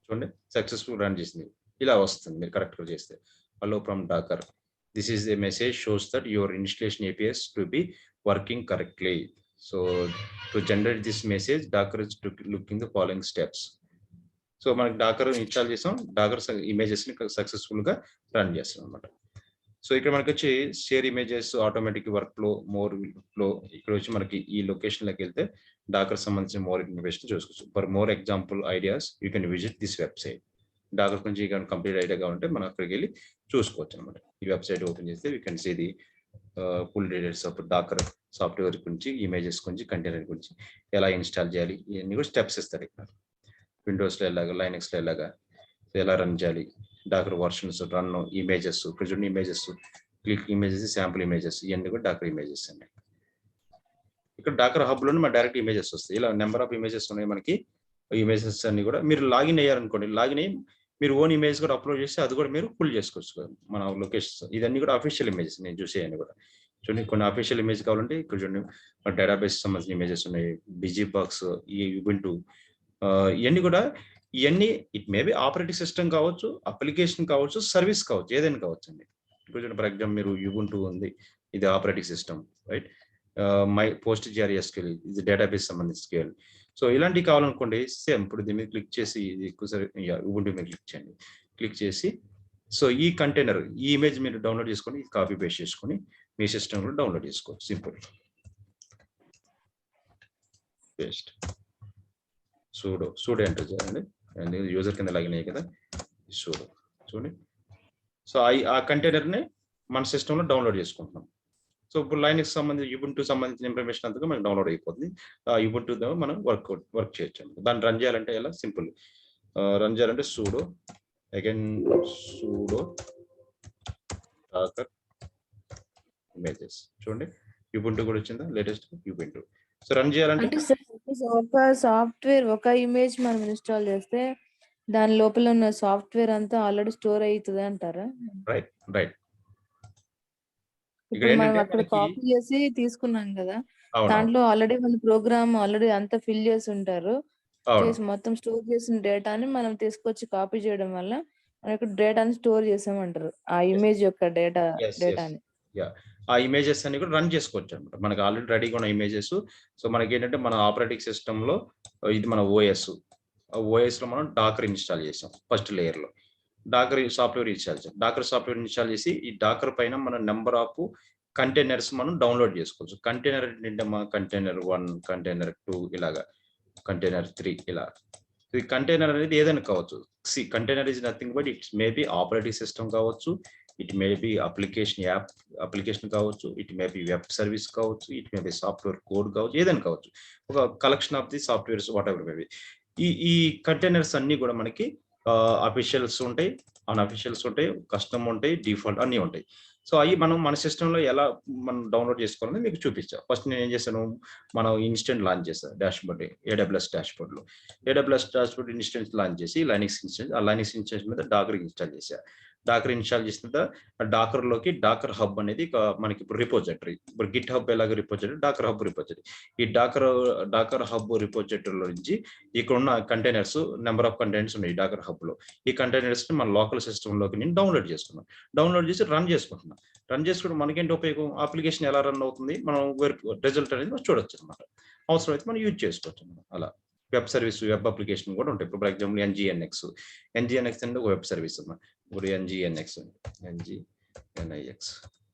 చూడండి సక్సెస్ఫుల్ రన్ చేసింది. ఇలా వస్తుంది మీరు కరెక్ట్గా చేస్తే. Hello from Docker, this is a message shows that your installation APIs to be working correctly. So to generate this message, Docker is looking the following steps. So మనకి docker install చేసాం, docker images ని successful గా run చేస్తాం అనమాట. So ఇక్కడ మనకి వచ్చి share images, automatic work flow, more flow, ఇక్కడ వచ్చి మనకి ఈ లొకేషన్ లోకి వెళ్తే డాకర్ సంబంధించిన మోర్ ఇన్ఫర్మేషన్ చూసుకోవచ్చు. For more example ideas you can visit this website. Docker గురించి కంప్లీట్ ఐడియా కావాలంటే మనం అక్కడికి వెళ్ళి చూసుకోవచ్చు అనమాట. ఈ వెబ్సైట్ ఓపెన్ చేస్తే we can see the full details of Dakar software గురించి, ఇమేజెస్ గురించి, కంటైనర్ గురించి ఎలా ఇన్స్టాల్ చేయాలి, ఇవన్నీ కూడా స్టెప్స్ ఇస్తారు. ఇక్కడ విండోస్లో ఎలాగా, లైనక్స్లో ఎలాగా, ఎలా రన్ చేయాలి, డాకర్ వర్షన్స్, రన్ ఇమేజెస్, ఇక్కడ చూడండి images, click images, sample images, ఇవన్నీ కూడా డాకర్ ఇమేజెస్ అండి. ఇక్కడ డాకర్ హబ్ లోనే మన డైరెక్ట్ ఇమేజెస్ వస్తాయి. ఇలా నెంబర్ ఆఫ్ ఇమేజెస్ ఉన్నాయి మనకి. ఇమేజెస్ అన్ని కూడా మీరు లాగిన్ అయ్యారనుకోండి, లాగిన్ అయ్యి మీరు ఓన్ ఇమేజ్ కూడా అప్లోడ్ చేస్తే అది కూడా మీరు పుల్ చేసుకోవచ్చు మన లొకేషన్స్. ఇదన్నీ కూడా అఫీషియల్ ఇమేజెస్ నేను చూసేయని కూడా. చూడండి కొన్ని అఫీషియల్ ఇమేజ్ కావాలంటే ఇక్కడ చూడండి డేటాబేస్ సంబంధించిన ఇమేజెస్ ఉన్నాయి, బిజీ బాక్స్, ఈ Ubuntu, ఇవన్నీ కూడా ఇవన్నీ ఇట్ మేబీ ఆపరేటింగ్ సిస్టమ్ కావచ్చు, అప్లికేషన్ కావచ్చు, సర్వీస్ కావచ్చు, ఏదైనా కావచ్చు అండి. ఇప్పుడు చూడండి ఫర్ ఎగ్జాంపుల్ మీరు Ubuntu ఉంది, ఇది operating system right. My PostgreSQL ఇది డేటాబేస్ సంబంధించిన స్కేల్. సో ఇలాంటివి కావాలనుకోండి సేమ్ ఇప్పుడు దీని మీద క్లిక్ చేసి ఉబుంటు మీద క్లిక్ చేయండి. క్లిక్ చేసి సో ఈ కంటైనర్ ఈ ఇమేజ్ మీరు డౌన్లోడ్ చేసుకొని కాపీ పేస్ట్ చేసుకొని మీ సిస్టంలో డౌన్లోడ్ చేసుకోవచ్చు. సింపుల్ పేస్ట్ సూడో ఎంటర్ చేయండి. యూజర్ కింద లాగిన్ అయ్యాయి కదా, సూడో చూడండి. సో ఆ కంటైనర్ని మన సిస్టంలో డౌన్లోడ్ చేసుకుంటున్నాం. సో ఇప్పుడు లైన్కి సంబంధించి యుబుంటు సంబంధించిన ఇన్ఫర్మేషన్ అంతా మనకు డౌన్లోడ్ అయిపోతుంది. యుబుంటు మనం వర్క్ చేయొచ్చు. దాన్ని రన్ చేయాలంటే ఎలా సింపుల్ రన్ చేయాలంటే sudo again sudo docker images చూడండి. యుబుంటు కూడా వచ్చిందా లేటెస్ట్ యుబుంటు. సో రన్ చేయాలంటే ఒక సాఫ్ట్వేర్ ఒక ఇమేజ్ మనం ఇన్స్టాల్ చేస్తే దాని లోపల ఉన్న సాఫ్ట్వేర్ అంతా ఆల్రెడీ స్టోర్ అవుతుంది అంటారా? Right right. ఇప్పుడు మనం అక్కడ కాపీ చేసి తీసుకున్నాం కదా, అవును దాంట్లో ఆల్రెడీ మన ప్రోగ్రామ్ ఆల్రెడీ అంతా ఫిల్ చేసి ఉంటారు. అవును చేసి మొత్తం స్టోర్ చేసిన డేటాని మనం తీసుకొచ్చి కాపీ చేయడం వల్ల మనకు డేటాని స్టోర్ చేసామంటారు. ఆ ఇమేజ్ యొక్క డేటాని ఆ ఇమేజెస్ అన్ని కూడా రన్ చేసుకోవచ్చు అనమాట. మనకి ఆల్రెడీ రెడీగా ఉన్న ఇమేజెస్. సో మనకి ఏంటంటే మన ఆపరేటింగ్ సిస్టమ్ లో ఇది మన ఓఎస్ లో మనం డాకర్ ఇన్స్టాల్ చేసాం. ఫస్ట్ లేయర్ లో డాకర్ సాఫ్ట్వేర్ ఇన్స్టాల్ చేసాం. డాకర్ సాఫ్ట్వేర్ ఇన్స్టాల్ చేసి ఈ డాకర్ పైన మనం నెంబర్ ఆఫ్ కంటైనర్స్ మనం డౌన్లోడ్ చేసుకోవచ్చు. కంటైనర్ ఏంటంటే మన కంటైనర్ 1 కంటైనర్ 2 ఇలాగా కంటైనర్ 3 ఇలా. ఈ కంటైనర్ అనేది ఏదైనా కావచ్చు. Container is nothing but it's maybe operating system కావచ్చు, ఇట్ మే బి అప్లికేషన్ కావచ్చు, it may be web service కావచ్చు, it may be software code కావచ్చు, ఏదైనా కావచ్చు. ఒక collection of the softwares whatever maybe. ఈ కంటైనర్స్ అన్ని కూడా మనకి అఫీషియల్స్ ఉంటాయి, అన్అఫీషియల్స్ ఉంటాయి, కస్టమ్ ఉంటాయి, డిఫాల్ట్ అన్ని ఉంటాయి. సో అవి మనం మన సిస్టంలో ఎలా మనం డౌన్లోడ్ చేసుకోవాలని మీకు చూపించాను. ఫస్ట్ నేను ఏం చేశాను, మనం ఇన్స్టెంట్ లాంచ్ చేస్తాను dashboard AWS డాష్బోర్డ్లో. AWS dashboard instant launch చేసి లైనిక్స్ ఇన్స్టెంట్ ఆ లైనిక్స్ ఇన్స్టెంట్ మీద డాకర్ ఇన్స్టాల్ చేశాను. డాకర్ ఇన్స్టాల్ చేసిన డాకర్లోకి డాకర్ హబ్ అనేది మనకి ఇప్పుడు రిపోజిటరీ. ఇప్పుడు గిట్ హబ్ ఎలాగ రిపోజిటరీ, డాకర్ హబ్ రిపోజిటరీ. ఈ డాకర్ హబ్ రిపోజిటరీలో నుంచి ఇక్కడ ఉన్న కంటైనర్స్ నెంబర్ ఆఫ్ కంటైనర్స్ ఉన్నాయి డాకర్ హబ్లో. ఈ కంటైనర్స్ ని మన లోకల్ సిస్టంలోకి నేను డౌన్లోడ్ చేసుకున్నాను. డౌన్లోడ్ చేసి రన్ చేసుకుంటున్నాను. రన్ చేసుకోవడం మనకేంటి ఉపయోగం, అప్లికేషన్ ఎలా రన్ అవుతుంది మనం రిజల్ట్ అనేది మనం చూడొచ్చు అనమాట. అవసరం అయితే మనం యూజ్ చేసుకోవచ్చు అనమాట. అలా వెబ్ సర్వీస్ వెబ్ అప్లికేషన్ కూడా ఉంటాయి. ఇప్పుడు ఫర్ ఎగ్జాంపుల్ NGNX అంటే ఒక వెబ్ సర్వీస్ అన్నమాట. ఇప్పుడు NGNX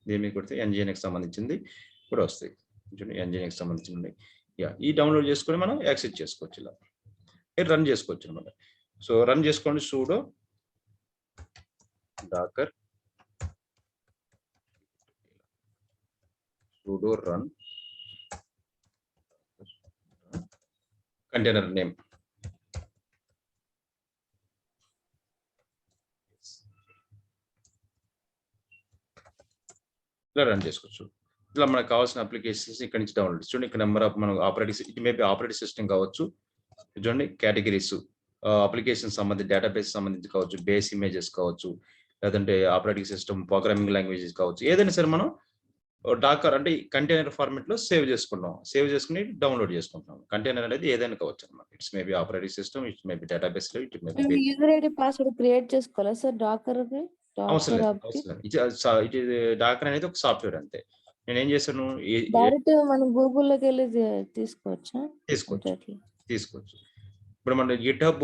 దీని మీద కొడితే NGNX సంబంధించింది కూడా వస్తాయి. NGNX సంబంధించింది ఈ డౌన్లోడ్ చేసుకొని మనం యాక్సెస్ చేసుకోవచ్చు. ఇలా రన్ చేసుకోవచ్చు అనమాట. సో రన్ చేసుకోండి sudo docker sudo run container name. ఇలా రన్ చేసుకోవచ్చు. ఇలా మనకు కావాల్సిన అప్లికేషన్స్ ఇక్కడ నుంచి డౌన్లోడ్ చూడండి. ఇక్కడ నెంబర్ ఆఫ్ మనం it may be operating system కావచ్చు. చూడండి కేటగిరీస్ అప్లికేషన్ సంబంధించి డేటాబేస్ సంబంధించి కావచ్చు, బేస్ ఇమేజెస్ కావచ్చు, లేదంటే ఆపరేటింగ్ సిస్టమ్ ప్రోగ్రామింగ్ లాంగ్వేజెస్ కావచ్చు. ఏదైనా సరే మనం డాకర్ అంటే కంటైనర్ ఫార్మెట్ లో సేవ్ చేసుకుని డౌన్లోడ్ చేసుకుంటాం. కంటైనర్ అనేది ఏదైనా కావచ్చు అన్నమాట. It's maybe operating system, it's maybe database లో, it maybe user ID password create చేసుకోవాలా సార్ డాకర్ కి? అవసరం లేదు. డాకర్ అనేది ఒక సాఫ్ట్వేర్ అంతే. నేను ఏం చేశాను, డైరెక్ట్ మనం గూగుల్లోకి వెళ్ళి తీసుకోవచ్చు. ఇప్పుడు మన గిట్ హబ్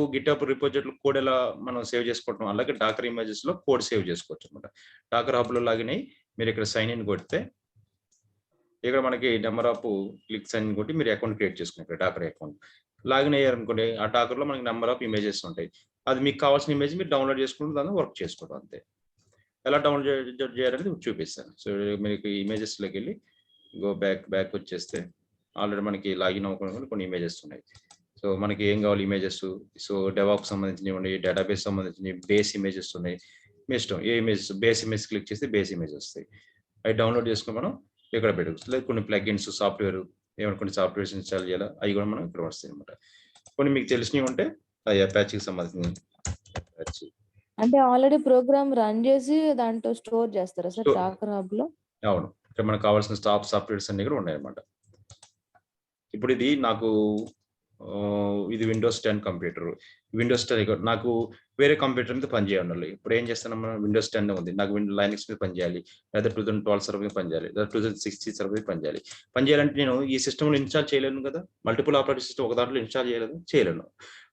రిపోజిటరీలో కోడ్ ఎలా మనం సేవ్ చేసుకుంటాం, అలాగే డాకర్ ఇమేజెస్ లో కోడ్ సేవ్ చేసుకోవచ్చు అనమాట. డాకర్ హబ్ లో లాగిన్ అయ్యి మీరు ఇక్కడ సైన్ ఇన్ కొడితే ఇక్కడ మనకి నెంబర్ ఆఫ్ క్లిక్స్ అని కొట్టి మీరు అకౌంట్ క్రియేట్ చేసుకున్నారు. డాకర్ అకౌంట్ లాగిన్ అయ్యారనుకోండి, ఆ డాకర్ లో మనకి నెంబర్ ఆఫ్ ఇమేజెస్ ఉంటాయి. అది మీకు కావాల్సిన ఇమేజ్ మీరు డౌన్లోడ్ చేసుకుంటూ దాన్ని వర్క్ చేసుకోవడం అంతే. ఎలా డౌన్లోడ్ చేయాలనేది చూపిస్తాను. సో మీకు ఇమేజెస్ లోకి వెళ్ళి బ్యాక్ వచ్చేస్తే ఆల్రెడీ మనకి లాగిన్ అవ్వకుండా కొన్ని ఇమేజెస్ ఉన్నాయి. సో మనకి ఏం కావాలి ఇమేజెస్, సో డెవాప్ సంబంధించినవి ఉన్నాయి, డేటాబేస్ సంబంధించినవి, బేస్ ఇమేజెస్ ఉన్నాయి. మీ ఇష్టం ఏ ఇమేజ్, బేస్ ఇమేజ్ క్లిక్ చేస్తే బేస్ ఇమేజ్ వస్తాయి. అవి డౌన్లోడ్ చేసుకుని మనం ఇక్కడ పెట్టుకోవచ్చు. లేదు కొన్ని ప్లగ్ఇన్స్ సాఫ్ట్వేర్ ఏమైనా కొన్ని సాఫ్ట్వేర్స్ ఇన్స్టాల్ చేయాలా, అవి కూడా మనం ఇక్కడ వస్తాయి అనమాట. కొన్ని మీకు తెలిసినవి ఉంటే అపాచీకి సంబంధించి అంటే ఆల్రెడీ ప్రోగ్రామ్ రన్ చేసి దాంట్లో స్టోర్ చేస్తారా సార్ డాకర్ హబ్ లో? అవును, ఇక్కడ మనకు కావాల్సిన సాఫ్ట్వేర్స్ అన్ని కూడా ఉన్నాయి అన్నమాట. ఇప్పుడు ఇది నాకు ఇది విండోస్ 10 కంప్యూటర్. విండోస్ 10 నాకు వేరే కంప్యూటర్ మీద పనిచేయాలి. ఇప్పుడు ఏం చేస్తాను, విండోస్ 10 ఉంది, నాకు లైనక్స్ మీద పనిచేయాలి, లేదా 2012 సర్వర్ మీద పనిచేయాలి, లేదా 2016 సర్వర్ మీద పనిచేయాలంటే నేను ఈ సిస్టమ్లో ఇన్స్టాల్ చేయలేను కదా, మల్టిపుల్ ఆపరేటింగ్ సిస్టమ్ ఒక దాంట్లో ఇన్స్టాల్ చేయలేను.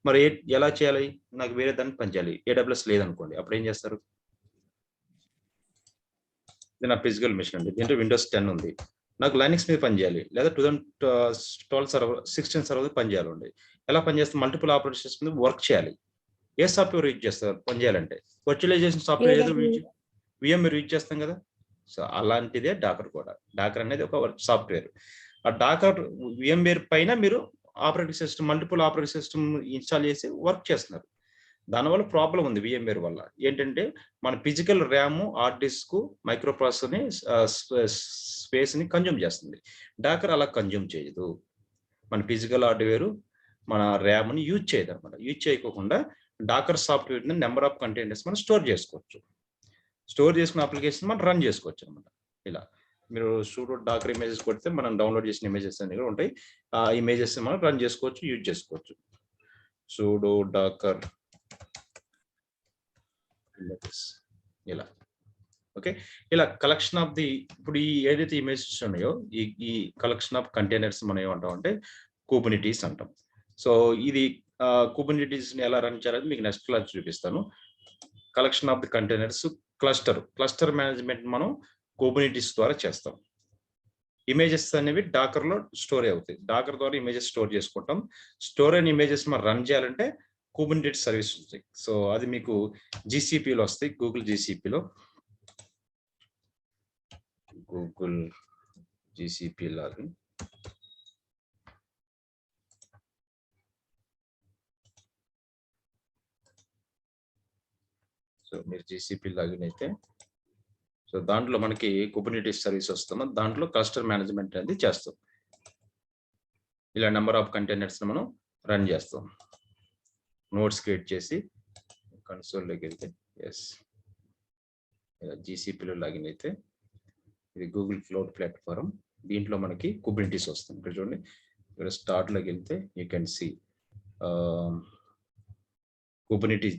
మరి ఎలా చేయాలి, నాకు వేరే దాన్ని పనిచేయాలి, AWS లేదనుకోండి, అప్పుడు ఏం చేస్తారు? ఇది నా ఫిజికల్ మిషన్ అండి, దీంట్లో విండోస్ 10 ఉంది, నాకు లైనక్స్ మీద పనిచేయాలి, లేదా 2012 సర్వర్ 16 సర్వర్ పనిచేయాలండి. ఎలా పనిచేస్తే మల్టిపుల్ ఆపరేటింగ్ సిస్టమ్ మీద వర్క్ చేయాలి. ఏ సాఫ్ట్వేర్ యూజ్ చేస్తారు పనిచేయాలంటే? వర్చువలైజేషన్ సాఫ్ట్వేర్ ఏదో VMware యూజ్ చేస్తాం కదా. సో అలాంటిదే డాకర్ కూడా. డాకర్ అనేది ఒక సాఫ్ట్వేర్. ఆ డాకర్ VMware పైన మీరు operating system, multiple operating system install చేసి వర్క్ చేస్తున్నారు. దానివల్ల ప్రాబ్లం ఉంది VMware వల్ల. ఏంటంటే మన physical RAM, hard disk, micro ప్రాసెసర్ని స్పేస్ని కన్జ్యూమ్ చేస్తుంది. డాకర్ అలా కన్జ్యూమ్ చేయదు. మన ఫిజికల్ హార్డ్వేర్, మన ర్యామ్ని యూజ్ చేయదు అనమాట. యూజ్ చేయకుండా డాకర్ సాఫ్ట్వేర్ని నెంబర్ ఆఫ్ కంటైనర్స్ మనం స్టోర్ చేసుకోవచ్చు. స్టోర్ చేసుకున్న అప్లికేషన్ మనం రన్ చేసుకోవచ్చు అనమాట. ఇలా మీరు సూడో డాకర్ ఇమేజెస్ కొడితే మనం డౌన్లోడ్ చేసిన ఇమేజెస్ అన్ని కూడా ఉంటాయి. ఆ ఇమేజెస్ మనం రన్ చేసుకోవచ్చు, యూజ్ చేసుకోవచ్చు. సూడో డాకర్ ఇమేజెస్ ఇలా. ఓకే, ఇలా కలెక్షన్ ఆఫ్ ది, ఇప్పుడు ఈ ఏదైతే ఇమేజెస్ ఉన్నాయో ఈ కలెక్షన్ ఆఫ్ కంటైనర్స్ మనం ఏమంటాం అంటే కుబర్నిటీస్ అంటాం. సో ఇది కుబర్నిటీస్ ని ఎలా రన్ చేయాలని మీకు నెక్స్ట్ క్లాస్ చూపిస్తాను. Collection of the containers, cluster management మనం కుబర్నిటీస్ ద్వారా చేస్తాం. ఇమేజెస్ అనేవి డాకర్ లో స్టోర్ అవుతాయి. డాకర్ ద్వారా ఇమేజెస్ స్టోర్ చేసుకుంటాం. స్టోర్ అయిన ఇమేజెస్ మనం రన్ చేయాలంటే కుబర్నిటీస్ సర్వీస్ ఉంటాయి. సో అది మీకు GCPలో వస్తాయి, గూగుల్ GCPలో. Google GCP login. సో మీరు GCP లాగిన్ అయితే, సో దాంట్లో మనకి కుబర్నిటీస్ సర్వీస్ వస్తామో దాంట్లో క్లస్టర్ మేనేజ్మెంట్ అనేది చేస్తాం. ఇలా నెంబర్ ఆఫ్ కంటైనర్స్ మనం రన్ చేస్తాం. నోట్స్ క్రియేట్ చేసి కన్సోల్లోకి వెళ్తే, ఎస్ GCPలో లాగిన్ అయితే ఇది గూగుల్ క్లౌడ్ ప్లాట్ఫామ్. దీంట్లో మనకి కుబర్నిటీస్ వస్తుంది. ఇక్కడ చూడండి, ఇక్కడ స్టార్ట్లోకి వెళ్తే యూ కెన్ సీ కుబర్నిటీస్.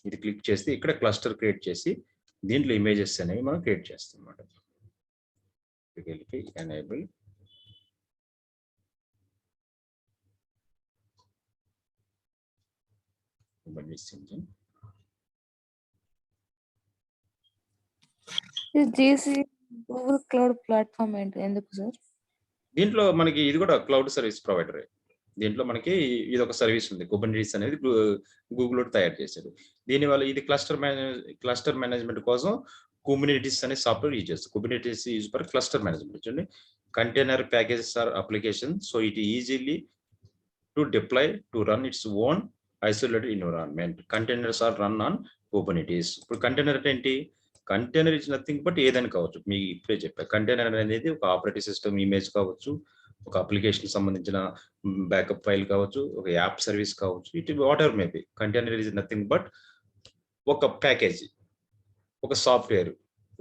ఇది క్లిక్ చేస్తే ఇక్కడ క్లస్టర్ క్రియేట్ చేసి దీంట్లో ఇమేజెస్ అనేవి మనం క్రియేట్ చేస్తాం అన్నమాట. ఇక్కడికి వెళ్ళి enable Kubernetes engine. Google cloud platform ఏంటి, ఎందుకు సార్? దీంట్లో మనకి ఇది కూడా క్లౌడ్ సర్వీస్ ప్రొవైడర్. దీంట్లో మనకి ఇది ఒక సర్వీస్ ఉంది, కుబర్నిటీస్ అనేది గూగుల్ తయారు చేశారు. దీనివల్ల ఇది క్లస్టర్ మేనేజ్మెంట్ కోసం కుబర్నిటీస్ అనే సాఫ్ట్వేర్ యూజ్ చేస్తారు. Kubernetes use for cluster management. చూడండి, container packages or application, so it easily to deploy to run its own isolated environment. Containers are run on Kubernetes. ఇప్పుడు కంటైనర్ అంటే ఏంటి? కంటైనర్ ఇస్ నథింగ్ బట్ ఏదైనా కావచ్చు. మీకు ఇప్పుడే చెప్పా, కంటైనర్ అనేది ఒక ఆపరేటింగ్ సిస్టమ్ ఇమేజ్ కావచ్చు, ఒక అప్లికేషన్ సంబంధించిన బ్యాకప్ ఫైల్ కావచ్చు, ఒక యాప్ సర్వీస్ కావచ్చు, it what ever maybe. Container is nothing but ఒక ప్యాకేజ్, ఒక సాఫ్ట్వేర్,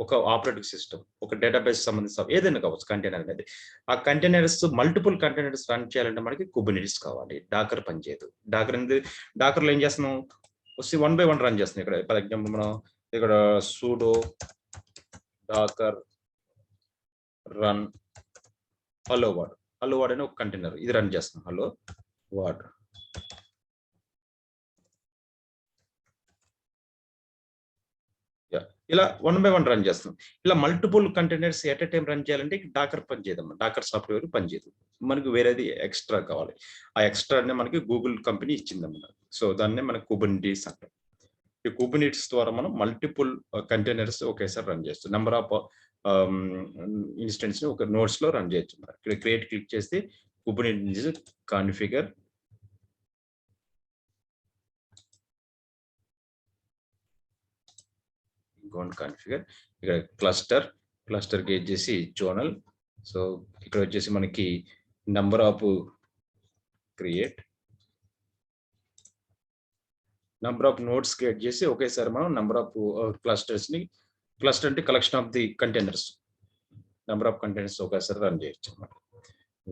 ఒక ఆపరేటింగ్ సిస్టమ్, ఒక డేటాబేస్ సంబంధించిన ఏదైనా కావచ్చు కంటైనర్ అనేది. ఆ కంటైనర్స్ మల్టిపుల్ కంటైనర్స్ రన్ చేయాలంటే మనకి కుబర్నిటీస్ కావాలి. డాకర్ పనిచేయదు. డాకర్ అనేది, డాకర్లో ఏం చేస్తున్నాం, వస్తే 1 by 1 రన్ చేస్తున్నాం. ఇక్కడ ఫర్ ఎగ్జాంపుల్ మనం ఇక్కడ sudo docker run hello world అనే ఒక కంటైనర్ ఇది రన్ చేస్తాం. Hello world. ఇలా 1 by 1 రన్ చేస్తాం. ఇలా multiple containers at a time run చేయాలంటే డాకర్ పనిచేయదమ్మా. డాకర్ సాఫ్ట్వేర్ పనిచేయదు. మనకు వేరేది ఎక్స్ట్రా కావాలి. ఆ ఎక్స్ట్రానే మనకి గూగుల్ కంపెనీ ఇచ్చిందన్నమాట. సో దాన్నే మనకి కుబర్నిటీస్ అంటాం. ఈ కుబర్నిటీస్ ద్వారా మనం మల్టిపుల్ కంటైనర్స్ ఒకేసారి రన్ చేస్తాం. నెంబర్ ఆఫ్ ఇన్స్టెన్స్ ని ఒక నోట్స్ లో రన్ చేయొచ్చు. ఇక్కడ క్రియేట్ క్లిక్ చేస్తే కుబర్నిటీస్ కాన్ఫిగర్, కాన్ఫిగర్, ఇక్కడ క్లస్టర్ కి వచ్చేసి జోనల్. సో ఇక్కడ వచ్చేసి మనకి number of create, number of notes create చేసి ఒకేసారి మనం నెంబర్ ఆఫ్ క్లస్టర్స్ ని, క్లస్టర్ అంటే collection of the containers, number of containers ఒకేసారి రన్ చేయొచ్చు అన్నమాట.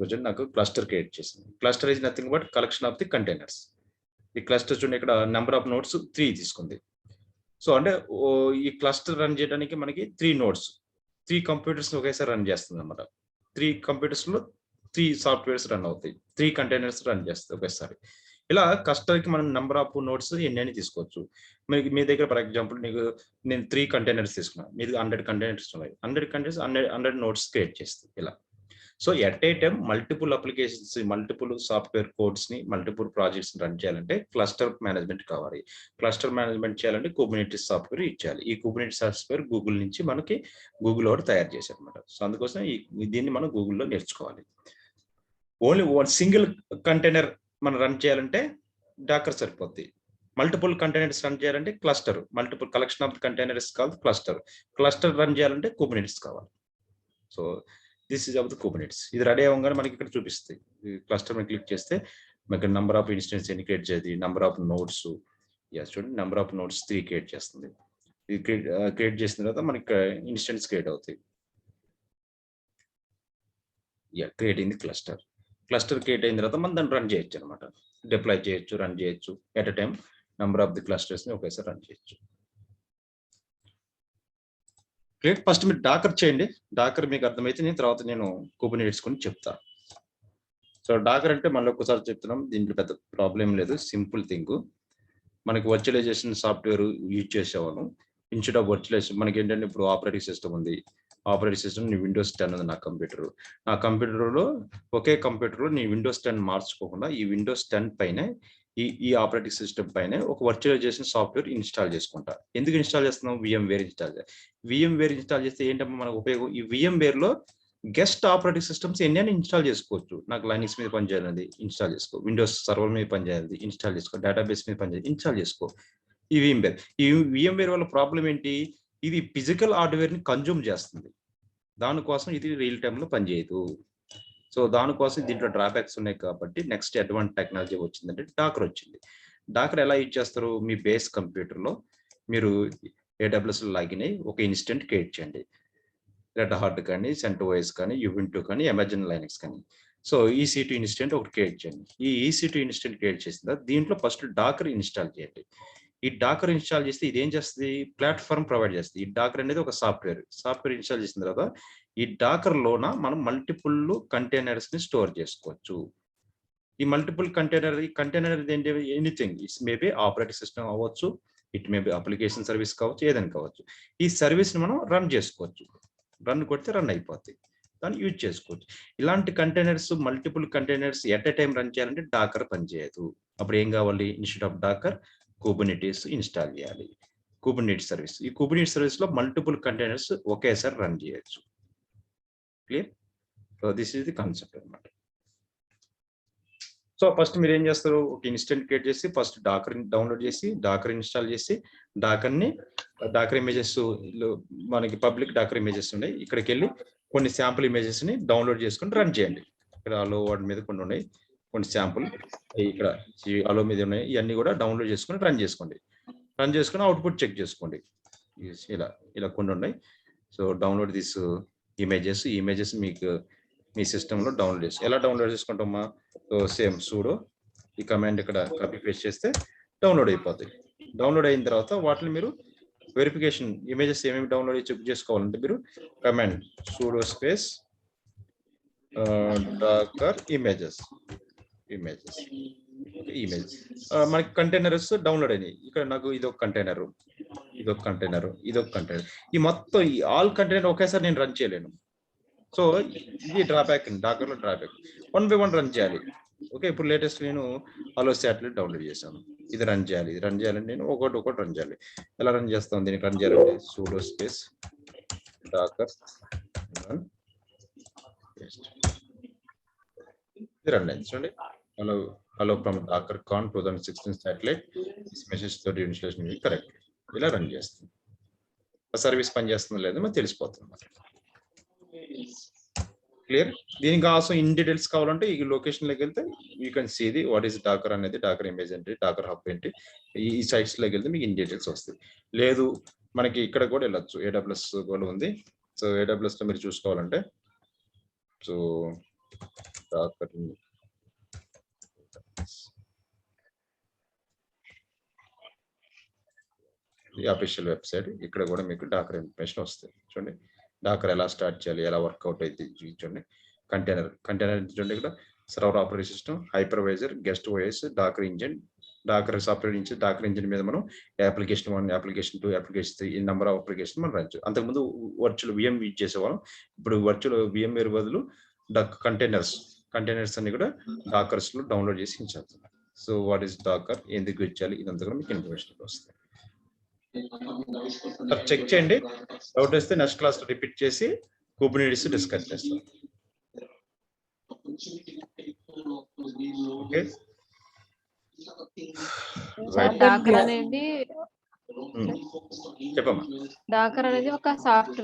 చూడండి నాకు క్లస్టర్ క్రియేట్ చేసింది. Cluster is nothing but collection of the containers. ఈ క్లస్టర్ చూడండి ఇక్కడ నెంబర్ ఆఫ్ నోడ్స్ 3 తీసుకుంది. సో అంటే ఈ క్లస్టర్ రన్ చేయడానికి మనకి 3 నోడ్స్ 3 కంప్యూటర్స్ ఒకేసారి రన్ చేస్తుంది అనమాట. 3 కంప్యూటర్స్ లో 3 సాఫ్ట్వేర్స్ రన్ అవుతాయి, 3 కంటైనర్స్ రన్ చేస్తాయి ఒకేసారి. ఇలా కస్టమర్కి మనం నెంబర్ ఆఫ్ నోట్స్ ఎన్ని తీసుకోవచ్చు. మీ దగ్గర ఫర్ ఎగ్జాంపుల్ నేను 3 కంటైనర్స్ తీసుకున్నా, మీది 100 కంటైనర్స్ ఉన్నాయి. 100 కంటైనర్స్ 100 నోట్స్ క్రియేట్ చేస్తుంది ఇలా. So at a time multiple applications, multiple software codes ని, మల్టిపుల్ ప్రాజెక్ట్స్ రన్ చేయాలంటే క్లస్టర్ మేనేజ్మెంట్ కావాలి. క్లస్టర్ మేనేజ్మెంట్ చేయాలంటే కుబర్నెటిస్ సాఫ్ట్వేర్ ఇచ్చేయాలి. ఈ కుబర్నెటిస్ సాఫ్ట్వేర్ గూగుల్ నుంచి మనకి గూగుల్ వాడు తయారు చేశారు అనమాట. సో అందుకోసం దీన్ని మనం గూగుల్లో నేర్చుకోవాలి. ఓన్లీ సింగిల్ కంటైనర్ మనం రన్ చేయాలంటే డాకర్ సరిపోద్ది. మల్టిపుల్ కంటైనర్స్ రన్ చేయాలంటే cluster, multiple collection of containers కావాలి క్లస్టర్. క్లస్టర్ రన్ చేయాలంటే కుబర్నెటిస్ కావాలి. So this is of the Kubernetes. ఇది రెడీ అవ్వగానే మనకి ఇక్కడ చూపిస్తుంది. క్లస్టర్ మీద క్లిక్ చేస్తే మనకి నెంబర్ ఆఫ్ ఇన్స్టెన్స్ ఎన్ని క్రియేట్ చేయాలి, నెంబర్ ఆఫ్ నోడ్స్. చూడండి నెంబర్ ఆఫ్ నోడ్స్ 3 క్రియేట్ చేస్తుంది. ఇది క్రియేట్ చేసిన తర్వాత మనకి ఇన్స్టెన్స్ క్రియేట్ అవుతాయి. Creating the cluster. Cluster create అయిన తర్వాత మనం దాన్ని రన్ చేయొచ్చు అనమాట. డిప్లాయ్ చేయొచ్చు, రన్ చేయొచ్చు. At a time number of the clusters ని ఒకేసారి రన్ చేయొచ్చు. ఫస్ట్ మీరు డాకర్ చేయండి. డాకర్ మీకు అర్థమైతే నేను తర్వాత నేను కుబర్నెటిస్ కొని చెప్తాను. సో డాకర్ అంటే మళ్ళీ ఒక్కసారి చెప్తున్నాం, దీంట్లో పెద్ద ప్రాబ్లం లేదు, సింపుల్ థింగ్. మనకి వర్చువలైజేషన్ సాఫ్ట్వేర్ యూజ్ చేసేవాళ్ళం. ఇన్స్టెడ్ ఆఫ్ వర్చువలైజేషన్ మనకి ఏంటంటే ఇప్పుడు ఆపరేటింగ్ సిస్టమ్ ఉంది. ఆపరేటింగ్ సిస్టమ్ నీ విండోస్ 10 ఉంది నా కంప్యూటర్లో ఒకే కంప్యూటర్లో నీ విండోస్ 10 మార్చుకోకుండా ఈ విండోస్ 10 పైన ఈ ఆపరేటింగ్ సిస్టమ్ పైన ఒక వర్చువలైజేషన్ సాఫ్ట్వేర్ ఇన్స్టాల్ చేసుకుంటా. ఎందుకు ఇన్స్టాల్ చేస్తున్నాం? VMware ఇన్స్టాల్ చేయాలి. VMware ఇన్స్టాల్ చేస్తే ఏంటంటే మనకు ఉపయోగం, ఈ VMware లో గెస్ట్ ఆపరేటింగ్ సిస్టమ్స్ ఎన్ని ఇన్స్టాల్ చేసుకోవచ్చు. నాకు లైనిక్స్ మీద పనిచేయాలి ఇన్స్టాల్ చేసుకో, విండోస్ సర్వర్ మీద పనిచేయాలి ఇన్స్టాల్ చేసుకో, డేటాబేస్ మీద పనిచేయాలి ఇన్స్టాల్ చేసుకో. ఈ VMware వల్ల ప్రాబ్లం ఏంటి? ఇది ఫిజికల్ హార్డ్వేర్ ని కన్జ్యూమ్ చేస్తుంది. దానికోసం ఇది రియల్ టైమ్ లో పనిచేయదు. సో దానికోసం దీంట్లో డ్రాబ్యాక్స్ ఉన్నాయి కాబట్టి నెక్స్ట్ అడ్వాన్స్ టెక్నాలజీ వచ్చిందంటే డాకర్ వచ్చింది. డాకర్ ఎలా యూజ్ చేస్తారు? మీ బేస్ కంప్యూటర్ లో మీరు AWS లాగిన్ అయ్యి ఒక ఇన్స్టెంట్ క్రియేట్ చేయండి. రెడ్ హార్ట్ కానీ, CentOS కానీ, Ubuntu కానీ, అమెజాన్ లైనక్స్ కానీ. సో EC2 ఇన్స్టెంట్ ఒకటి క్రియేట్ చేయండి. ఈ EC2 ఇన్స్టెంట్ క్రియేట్ చేసిన తర్వాత దీంట్లో ఫస్ట్ డాకర్ ఇన్స్టాల్ చేయండి. ఈ డాకర్ ఇన్స్టాల్ చేస్తే ఇది ఏం చేస్తుంది? ప్లాట్ఫామ్ ప్రొవైడ్ చేస్తుంది. ఈ డాకర్ అనేది ఒక సాఫ్ట్వేర్ ఇన్స్టాల్ చేసిన తర్వాత ఈ డాకర్ లోన మనం మల్టిపుల్ కంటైనర్స్ ని స్టోర్ చేసుకోవచ్చు. ఈ మల్టిపుల్ కంటైనర్ ఏంటి? Anything. It's maybe operating system అవ్వచ్చు, ఇట్ మేబీ అప్లికేషన్ సర్వీస్ కావచ్చు, ఏదైనా కావచ్చు. ఈ సర్వీస్ ని మనం రన్ చేసుకోవచ్చు. రన్ కొడితే రన్ అయిపోతాయి, దాన్ని యూజ్ చేసుకోవచ్చు. ఇలాంటి containers, multiple containers at a time run చేయాలంటే డాకర్ పనిచేయదు. అప్పుడు ఏం కావాలి? Instead of docker Kubernetes install చేయాలి. Kubernetes service. ఈ కుబర్నెటిస్ సర్వీస్ లో మల్టిపుల్ కంటైనర్స్ ఒకేసారి రన్ చేయొచ్చు. Clear? So this is the concept అన్నమాట. సో ఫస్ట్ మీరు ఏం చేస్తారు? ఒక ఇన్స్టెంట్ క్రియేట్ చేసి ఫస్ట్ డాకర్ డౌన్లోడ్ చేసి డాకర్ ఇన్స్టాల్ చేసి డాకర్ ఇమేజెస్ మనకి పబ్లిక్ డాకర్ ఇమేజెస్ ఉన్నాయి, ఇక్కడికి వెళ్ళి కొన్ని శాంపుల్ ఇమేజెస్ ని డౌన్లోడ్ చేసుకుని రన్ చేయండి. ఇక్కడ అలో వాటి మీద కొన్ని ఉన్నాయి, కొన్ని శాంపుల్ ఇక్కడ అలో మీద ఉన్నాయి. ఇవన్నీ కూడా డౌన్లోడ్ చేసుకుని రన్ చేసుకోండి. రన్ చేసుకుని అవుట్పుట్ చెక్ చేసుకోండి. ఇలా కొన్ని ఉన్నాయి. సో డౌన్లోడ్ దిస్ ఇమేజెస్ మీకు మీ సిస్టంలో డౌన్లోడ్ చేసి ఎలా డౌన్లోడ్ చేసుకుంటామా? సో సేమ్ సూడో ఈ కమాండ్ ఇక్కడ కాపీ పేస్ట్ చేస్తే డౌన్లోడ్ అయిపోతాయి. డౌన్లోడ్ అయిన తర్వాత వాటిని మీరు వెరిఫికేషన్ ఇమేజెస్ ఏమేమి డౌన్లోడ్ చెక్ చేసుకోవాలంటే మీరు command sudo space docker images మనకి కంటైనర్స్ డౌన్లోడ్ అయినాయి. ఇక్కడ నాకు ఇదొక కంటైనర్, ఈ మొత్తం ఈ ఆల్ కంటైనర్ ఒకేసారి నేను రన్ చేయలేను. సో ఇది డ్రాబ్యాక్, డాకర్లో డ్రాబ్యాక్. 1 by 1 రన్ చేయాలి. ఓకే, ఇప్పుడు లేటెస్ట్ నేను అలో శాటిలైట్ డౌన్లోడ్ చేశాను. ఇది రన్ చేయాలంటే నేను ఒకటి రన్ చేయాలి. ఎలా రన్ చేస్తాం? దీనికి రన్ చేయాలంటే సూడో స్పేస్ డాకర్ ఇది రన్ అయింది. చూడండి, హలో ఫ్రమ్ డాకర్ కాన్ 2016 శాటిలైట్ మెసేజ్ తోటి ఇన్స్టాలేషన్ కరెక్ట్. ఇలా రన్ చేస్తుంది. సర్వీస్ పని చేస్తుందో లేదో మనకు తెలిసిపోతుంది. క్లియర్? దీనికి కావాల్సిన ఇన్ డీటెయిల్స్ కావాలంటే ఈ లొకేషన్ లోకి వెళ్తే you can see the what is docker అనేది, డాకర్ ఇమేజ్ ఏంటి, డాకర్ హబ్ ఏంటి, ఈ సైట్స్ లోకి వెళ్తే మీకు ఇన్ డీటెయిల్స్ వస్తాయి. లేదు మనకి ఇక్కడ కూడా వెళ్ళొచ్చు, AWS కూడా ఉంది. సో AWS లో మీరు చూసుకోవాలంటే సో డాకర్ ఈ అఫీషియల్ వెబ్సైట్. ఇక్కడ కూడా మీకు డాకర్ ఇన్ఫర్మేషన్ వస్తుంది. చూడండి డాకర్ ఎలా స్టార్ట్ చేయాలి, ఎలా వర్కౌట్ అయితే చూడండి. కంటైనర్ చూడండి, ఇక్కడ server operating system, hypervisor, guest OS, docker engine, docker software engine. Docker engine మీద మనం అప్లికేషన్ 1, అప్లికేషన్ 2, అప్లికేషన్ 3 ఈ నెంబర్ ఆఫ్ అప్లికేషన్ మనం రన్ చేయొచ్చు. అంతకుముందు వర్చువల్ విఎం యూజ్ చేసేవాళ్ళం. ఇప్పుడు వర్చువల్ విఎం బదులు కంటైనర్స్ అన్ని కూడా డాకర్స్ లో డౌన్లోడ్ చేసి ఇచ్చేస్తున్నాం. సో వాట్ ఈస్ డాకర్, ఎందుకు ఇచ్చాలి, ఇదంతా కూడా మీకు ఇన్ఫర్మేషన్ వస్తుంది. చెక్ చేయండి. డౌట్ వస్తే నెక్స్ట్ క్లాస్ రిపీట్ చేసి కుబర్నెటిస్ డిస్కస్ చేస్తాం. ఓకే, డాకర్ అనేది చెప్పమ్మా. డాకర్ అనేది ఒక సాఫ్ట్వేర్